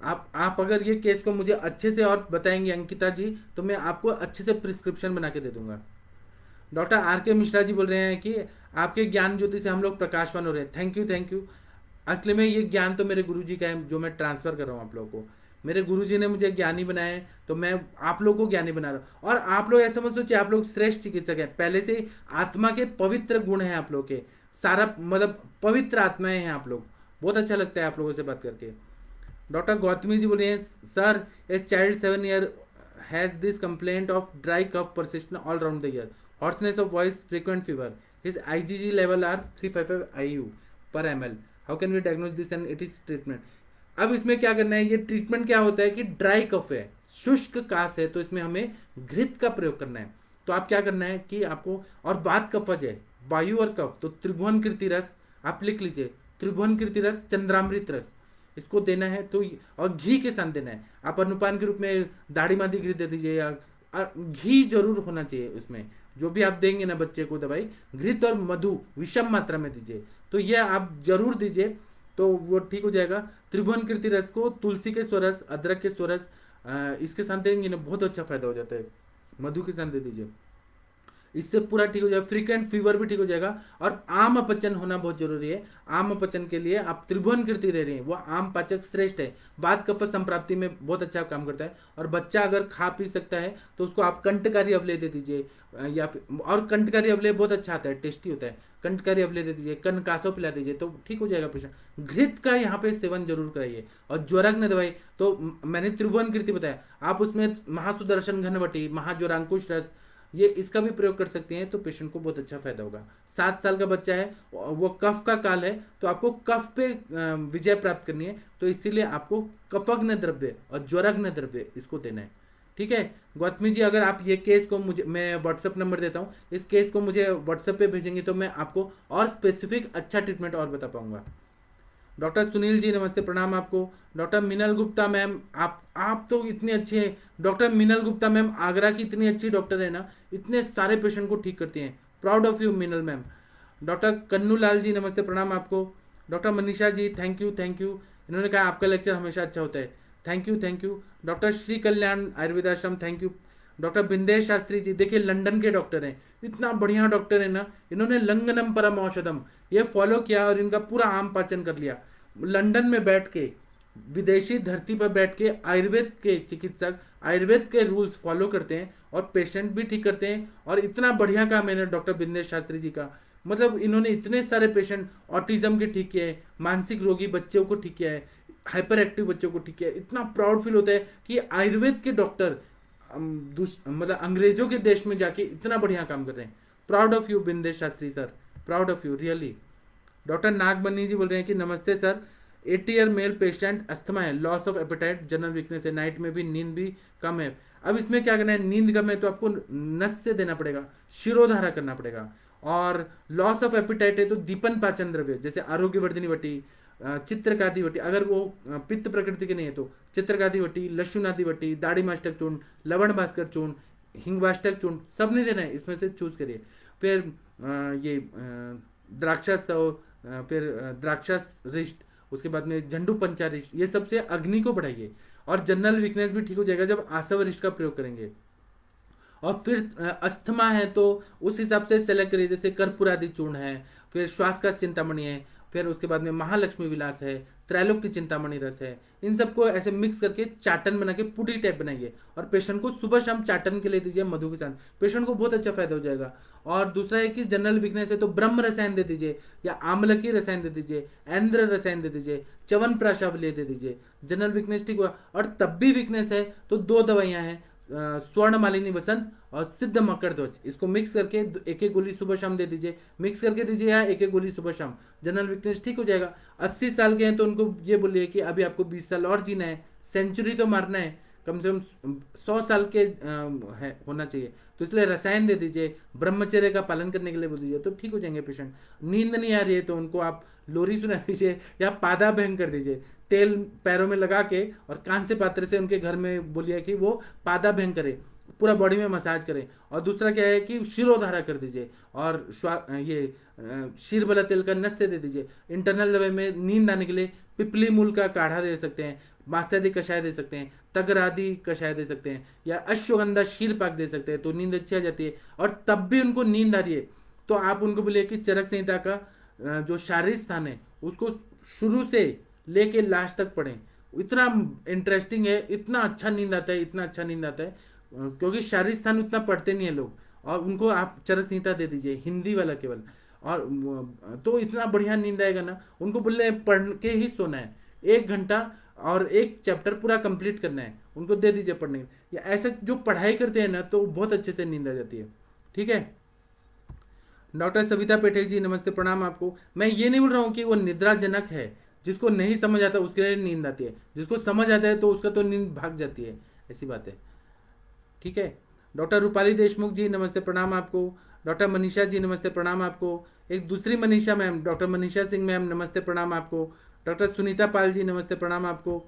आप अगर ये केस को मुझे अच्छे से और बताएंगे अंकिता जी, तो मैं आपको अच्छे से प्रिस्क्रिप्शन बना के दे दूंगा। डॉक्टर आर के मिश्रा जी बोल रहे हैं कि आपके ज्ञान ज्योति से हम लोग प्रकाशवान हो रहे हैं। Thank you, thank you. असली में ये ज्ञान तो मेरे गुरुजी का है, जो मैं ट्रांसफर कर रहा हूँ आप लोगों को। मेरे गुरुजी ने मुझे ज्ञानी बनाया है, तो मैं आप लोगों को ज्ञानी बना रहा हूँ। और आप लोग ऐसा मत सोचिए आप लोग श्रेष्ठ चिकित्सक हैं, पहले से ही आत्मा के पवित्र गुण हैं आप लोग के, सारा मतलब पवित्र आत्माएं हैं आप लोग। बहुत अच्छा लगता है आप लोगों से बात करके। डॉक्टर गौतमी जी बोल रहे हैं, sir a child 7 year has this complaint of dry cough persistent all round the year, hoarseness of voice, frequent fever, his IgG level are 355 IU per ml, how can we diagnose this and it is treatment. अब इसमें क्या करना है, ये treatment क्या होता है कि ड्राई कफ है, शुष्क कास है, तो इसमें हमें घृत का प्रयोग करना है। तो आप क्या करना है कि आपको, और वात कफज है, वायु और कफ, तो त्रिभुवन कृति रस आप लिख लीजिए, त्रिभुवन कृति रस, चंद्रामृत रस, इसको देना है। तो और घी के साथ देना है। आप अनुपान के रूप में दाढ़ी मादी घी दे दीजिए, या घी जरूर होना चाहिए उसमें, जो भी आप देंगे ना बच्चे को दवाई, घृत और मधु विषम मात्रा में दीजिए, तो यह आप जरूर दीजिए, तो वो ठीक हो जाएगा। त्रिभुवन कृति रस को तुलसी के स्वरस, अदरक के स्वरस, इसके साथ देंगे ना, बहुत अच्छा फायदा हो जाता है। मधु के साथ दे दीजिए, इससे पूरा ठीक हो जाएगा। फ्रीक्वेंट फीवर भी ठीक हो जाएगा। और आम अपचन होना बहुत जरूरी है। आम अपचन के लिए आप त्रिभुवन कृति दे रहे हैं, वो आम पाचक श्रेष्ठ है, वात कफ संप्राप्ति में बहुत अच्छा काम करता है। और बच्चा अगर खा पी सकता है तो उसको आप कंटकारी अवले दे दीजिए, या फिर, और कंटकारी अवले बहुत अच्छा आता है, टेस्टी होता है, कंटकारी अवले दे दीजिए, कनकासो पिला दीजिए, तो ठीक हो जाएगा पेशेंट। घृत का यहाँ पे सेवन जरूर कराइए। और ज्वरग्न दवाई तो मैंने त्रिभुवन कृति बताया, आप उसमें महासुदर्शन घनवटी, महाज्वरांकुश रस, ये इसका भी प्रयोग कर सकते हैं, तो पेशेंट को बहुत अच्छा फायदा होगा। 7 साल का बच्चा है, वो कफ का काल है, तो आपको कफ पे विजय प्राप्त करनी है, तो इसीलिए आपको कफग्न द्रव्य और ज्वरग्न द्रव्य इसको देना है। ठीक है गौतमी जी, अगर आप ये केस को मुझे, मैं व्हाट्सएप नंबर देता हूँ, इस केस को मुझे व्हाट्सएप पे भेजेंगे तो मैं आपको और स्पेसिफिक अच्छा ट्रीटमेंट और बता पाऊंगा। डॉक्टर सुनील जी नमस्ते, प्रणाम आपको। डॉक्टर मिनल गुप्ता मैम, आप तो इतने अच्छे हैं। डॉक्टर मिनल गुप्ता मैम आगरा की इतनी अच्छी डॉक्टर है ना, इतने सारे पेशेंट को ठीक करती हैं। Proud of you Minal ma'am. Doctor Kannu Lal ji नमस्ते, प्रणाम आपको। Doctor Manisha ji thank you, thank you. इन्होंने कहा आपका लेक्चर हमेशा अच्छा होता है, thank you, thank you. Doctor Shri Kalyan Ayurvedashram, thank you. Doctor Bindesh Shastri ji, देखिए लंदन के डॉक्टर हैं, इतना बढ़िया डॉक्टर है ना, इन्होंने लंगनम परम औषधम ये फॉलो किया और इनका पूरा आम पाचन कर लिया। लंदन में बैठ के, विदेशी धरती पर बैठ के आयुर्वेद के चिकित्सक आयुर्वेद के रूल्स फॉलो करते हैं और पेशेंट भी ठीक करते हैं। और इतना बढ़िया काम है डॉक्टर बिंदेश शास्त्री जी का, मतलब इन्होंने इतने सारे पेशेंट ऑटिज्म के ठीक किए हैं, मानसिक रोगी बच्चों को ठीक किया है, हाइपर एक्टिव बच्चों को ठीक किया है। इतना प्राउड फील होता है कि आयुर्वेद के डॉक्टर मतलब अंग्रेजों के देश में जाके इतना बढ़िया काम कर रहे हैं। Proud of you Bindesh Shastri sir, proud of you really. Doctor Nagbani ji बोल रहे हैं कि नमस्ते sir, 80 year male patient, asthma है, loss of appetite, general weakness है, नाइट में भी नींद भी कम है। अब इसमें क्या करना है, नींद कम है तो आपको नस से देना पड़ेगा, शिरोधारा करना पड़ेगा। और लॉस ऑफ एपेटाइट है तो दीपन पाचन द्रव्य जैसे आरोग्यवर्धिनी वटी, चित्रकादि वटी, अगर वो पित्त प्रकृति के नहीं है तो चित्रकादि वटी, लशुनादि वटी, दाढ़ी मास्टक चूर्ण, लवण भास्कर चूर्ण, हिंगवाष्टक चूर्ण, सब नहीं देना है, इसमें से चूज करिए। फिर ये द्राक्षस, फिर द्राक्षस रिष्ट, उसके बाद में झंडू पंचारिष्ट, ये सबसे अग्नि को बढ़ाइए। और जनरल वीकनेस भी ठीक हो जाएगा जब आसव रिष्ट का प्रयोग करेंगे। और फिर अस्थमा है तो उस हिसाब से सेलेक्ट करिए, जैसे कर्पूरादि चूर्ण है, फिर श्वास का चिंतामणि है, फिर उसके बाद में महालक्ष्मी विलास है, त्रैलोक की चिंतामणि रस है। इन सबको ऐसे मिक्स करके चाटन बना के पुडी टाइप बनाइए और पेशेंट को सुबह शाम चाटन के लिए दीजिए मधु के साथ, पेशेंट को बहुत अच्छा फायदा हो जाएगा। और दूसरा है कि जनरल वीकनेस है तो ब्रह्म रसायन दे दीजिए, या आमलकी रसायन दे दीजिए, ऐन्द्र रसायन दे दीजिए, च्यवन प्राशावली दे दीजिए, जनरल वीकनेस ठीक हुआ। और तब भी वीकनेस है तो 2 दवाइयां हैं, स्वर्ण मालिनी वसंत और सिद्ध मकर ध्वज, इसको मिक्स करके एक एक गोली सुबह शाम दे दीजिए, मिक्स करके दीजिए या एक एक गोली सुबह शाम, जनरल वीकनेस ठीक हो जाएगा। 80 साल के हैं तो उनको ये बोलिए कि अभी आपको 20 साल और जीना है, सेंचुरी तो मारना है, कम से कम 100 साल के है होना चाहिए, तो इसलिए रसायन दे दीजिए, ब्रह्मचर्य का पालन करने के लिए बोल दीजिए, तो ठीक हो जाएंगे पेशेंट। नींद नहीं आ रही है तो उनको आप लोरी सुना दीजिए या पादाभ्यंग कर दीजिए, तेल पैरों में लगा के और कान से पात्र से उनके घर में बोलिए कि वो पादाभ्यंग करे, पूरा बॉडी में मसाज करें। और दूसरा क्या है कि शिरोधारा कर दीजिए और ये शीर वाला तेल का नस से दे दीजिए। इंटरनल दवाई में नींद आने के लिए पिपली मूल का काढ़ा दे सकते हैं, मास्यादि कषाय दे सकते हैं, तगरादि कषाय दे सकते हैं, या अश्वगंधा शीर पाक दे सकते हैं, तो नींद अच्छी आ जाती है। और तब भी उनको नींद आ रही है तो आप उनको बोलिए कि चरक संहिता का जो शारीरिक स्थान है उसको शुरू से लेके लास्ट तक पढ़ें, इतना इंटरेस्टिंग है, इतना अच्छा नींद आता है, इतना अच्छा नींद आता है, क्योंकि शारीरिक स्थान उतना पढ़ते नहीं है लोग, और उनको आप चरक संहिता दे दीजिए हिंदी वाला केवल, और तो इतना बढ़िया नींद आएगा ना। उनको बोले पढ़ के ही सोना है, 1 घंटा और एक चैप्टर पूरा कंप्लीट करना है, उनको दे दीजिए पढ़ने, या ऐसे जो पढ़ाई करते हैं ना तो बहुत अच्छे से नींद आ जाती है। ठीक है। डॉक्टर सविता पेठे जी नमस्ते, प्रणाम आपको। मैं ये नहीं बोल रहा हूँ कि वो निद्राजनक है, जिसको नहीं समझ आता उसके लिए नींद आती है, जिसको समझ आता है तो उसका तो नींद भाग जाती है, ऐसी बात है। ठीक है। डॉक्टर रूपाली देशमुख जी नमस्ते, प्रणाम आपको। डॉक्टर मनीषा जी नमस्ते, प्रणाम आपको। एक दूसरी Manisha ma'am, doctor Manisha Singh ma'am नमस्ते, प्रणाम आपको। डॉक्टर सुनीता पाल जी नमस्ते, प्रणाम आपको।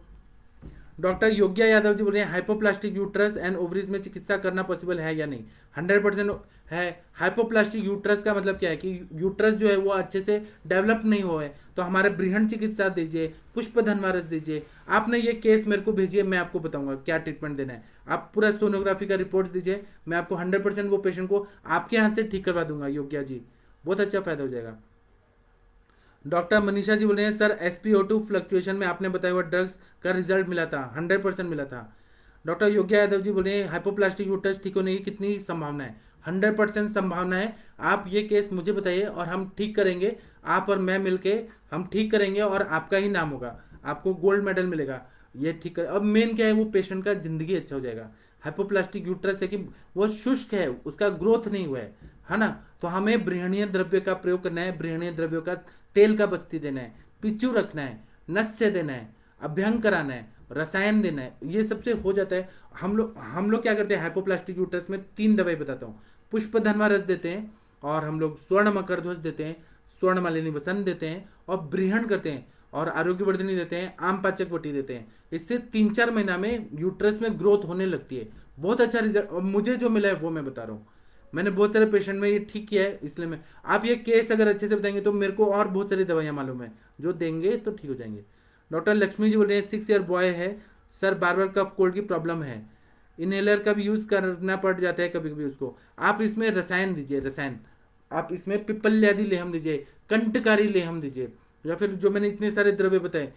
डॉक्टर योग्या यादव जी बोल रहे हैं हाइपोप्लास्टिक यूट्रस एंड ओवरीज में चिकित्सा करना पॉसिबल है या नहीं? 100% है। हाइपोप्लास्टिक यूट्रस का मतलब क्या है कि यूट्रस जो है वो अच्छे से डेवलप नहीं हुआ है, तो हमारे बृहण चिकित्सा दीजिए, पुष्प धनवारस दीजिए। आपने ये केस मेरे को भेजिए, मैं आपको बताऊंगा क्या ट्रीटमेंट देना है। आप पूरा सोनोग्राफी का रिपोर्ट दीजिए, मैं आपको 100% वो पेशेंट को आपके हाथ से ठीक करवा दूंगा। योग्या जी, बहुत अच्छा फायदा हो जाएगा। डॉक्टर मनीषा जी बोल रहे हैं सर SpO2 फ्लक्चुएशन में आपने बताया हुआ ड्रग्स का रिजल्ट मिला था, 100% मिला था। डॉक्टर योग्या यादव जी बोल रहे हैं हाइपोप्लास्टिक यूट्रस ठीक होने की कितनी संभावना है? 100% संभावना है। आप ये केस मुझे बताइए और हम ठीक करेंगे, आप और मैं मिलके हम ठीक करेंगे और आपका ही नाम होगा, आपको गोल्ड मेडल मिलेगा। ये ठीक कर, अब मेन क्या है, वो पेशेंट का जिंदगी अच्छा हो जाएगा। हाइपोप्लास्टिक यूट्रस है कि वो शुष्क है, उसका ग्रोथ नहीं हुआ है ना, तो हमें बृहणीय द्रव्य का प्रयोग करना है, बृहणीय द्रव्यों का तेल का बस्ती देना है, पिच्चू रखना है, नस्य देना है, अभ्यंग कराना है, रसायन देना है, ये सबसे हो जाता है। हम लोग क्या करते हैं हाइपोप्लास्टिक यूट्रस में 3 दवाई बताता हूँ। पुष्प धनवा रस देते हैं, और हम लोग स्वर्ण मकर ध्वज देते हैं, स्वर्ण मालिनी वसंत देते हैं, और बृहण करते हैं, और आरोग्यवर्धिनी देते हैं, आम पाचक वटी देते हैं। इससे 3-4 महीना में यूट्रस में ग्रोथ होने लगती है। बहुत अच्छा रिजल्ट मुझे जो मिला है वो मैं बता रहा हूँ। मैंने बहुत सारे पेशेंट में ये ठीक किया है, इसलिए मैं, आप ये केस अगर अच्छे से बताएंगे तो मेरे को और बहुत सारी दवाइयाँ मालूम है जो देंगे तो ठीक हो जाएंगे। डॉक्टर लक्ष्मी जी बोल रहे हैं 6 ईयर बॉय है सर, बार बार कफ कोल्ड की प्रॉब्लम है, इनहेलर का भी यूज करना पड़ जाता है कभी कभी उसको। आप इसमें रसायन दीजिए, रसायन आप इसमें पिप्पल्यादि लेहम दीजिए, कंटकारी लेहम दीजिए, या फिर जो मैंने इतने सारे द्रव्य बताए,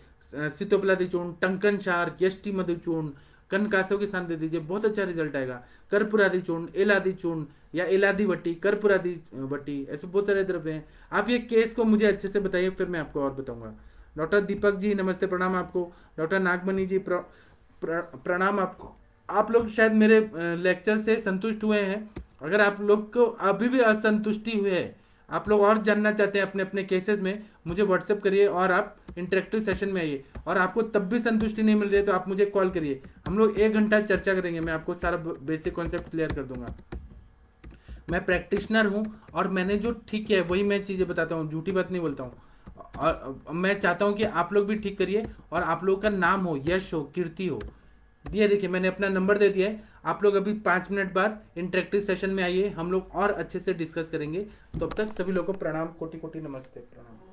सीतोपलादि चूर्ण, टंकन क्षार, यष्टि मधु चूर्ण, कनकासों के साथ दे दीजिए, बहुत अच्छा रिजल्ट आएगा। कर्पूरादि चूर्ण, एलादि चूर्ण या एलादि वट्टी, कर्पूरादि वट्टी, ऐसे बहुत सारे द्रव्य हैं। आप ये केस को मुझे अच्छे से बताइए, फिर मैं आपको और बताऊंगा। डॉक्टर दीपक जी नमस्ते, प्रणाम आपको। डॉक्टर नागमणि जी प्रणाम आपको। आप लोग शायद मेरे लेक्चर से संतुष्ट हुए हैं। अगर आप लोग को अभी भी असंतुष्टि हुई है, आप लोग और जानना चाहते हैं अपने अपने केसेस में, मुझे व्हाट्सएप करिए और आप इंटरेक्टिव सेशन में आइए। और आपको तब भी संतुष्टि नहीं मिल रही है तो आप मुझे कॉल करिए, हम लोग 1 घंटा चर्चा करेंगे, मैं आपको सारा बेसिक कॉन्सेप्ट क्लियर कर दूंगा। मैं प्रैक्टिशनर हूँ और मैंने जो ठीक किया है वही मैं चीज़ें बताता हूँ, झूठी बात नहीं बोलता हूँ। और मैं चाहता हूँ कि आप लोग भी ठीक करिए और आप लोग का नाम हो, यश हो, कीर्ति हो। ये देखिए मैंने अपना नंबर दे दिया है, आप लोग अभी 5 मिनट बाद इंटरेक्टिव सेशन में आइए, हम लोग और अच्छे से डिस्कस करेंगे। तब तक सभी लोगों को प्रणाम, कोटि कोटि नमस्ते, प्रणाम।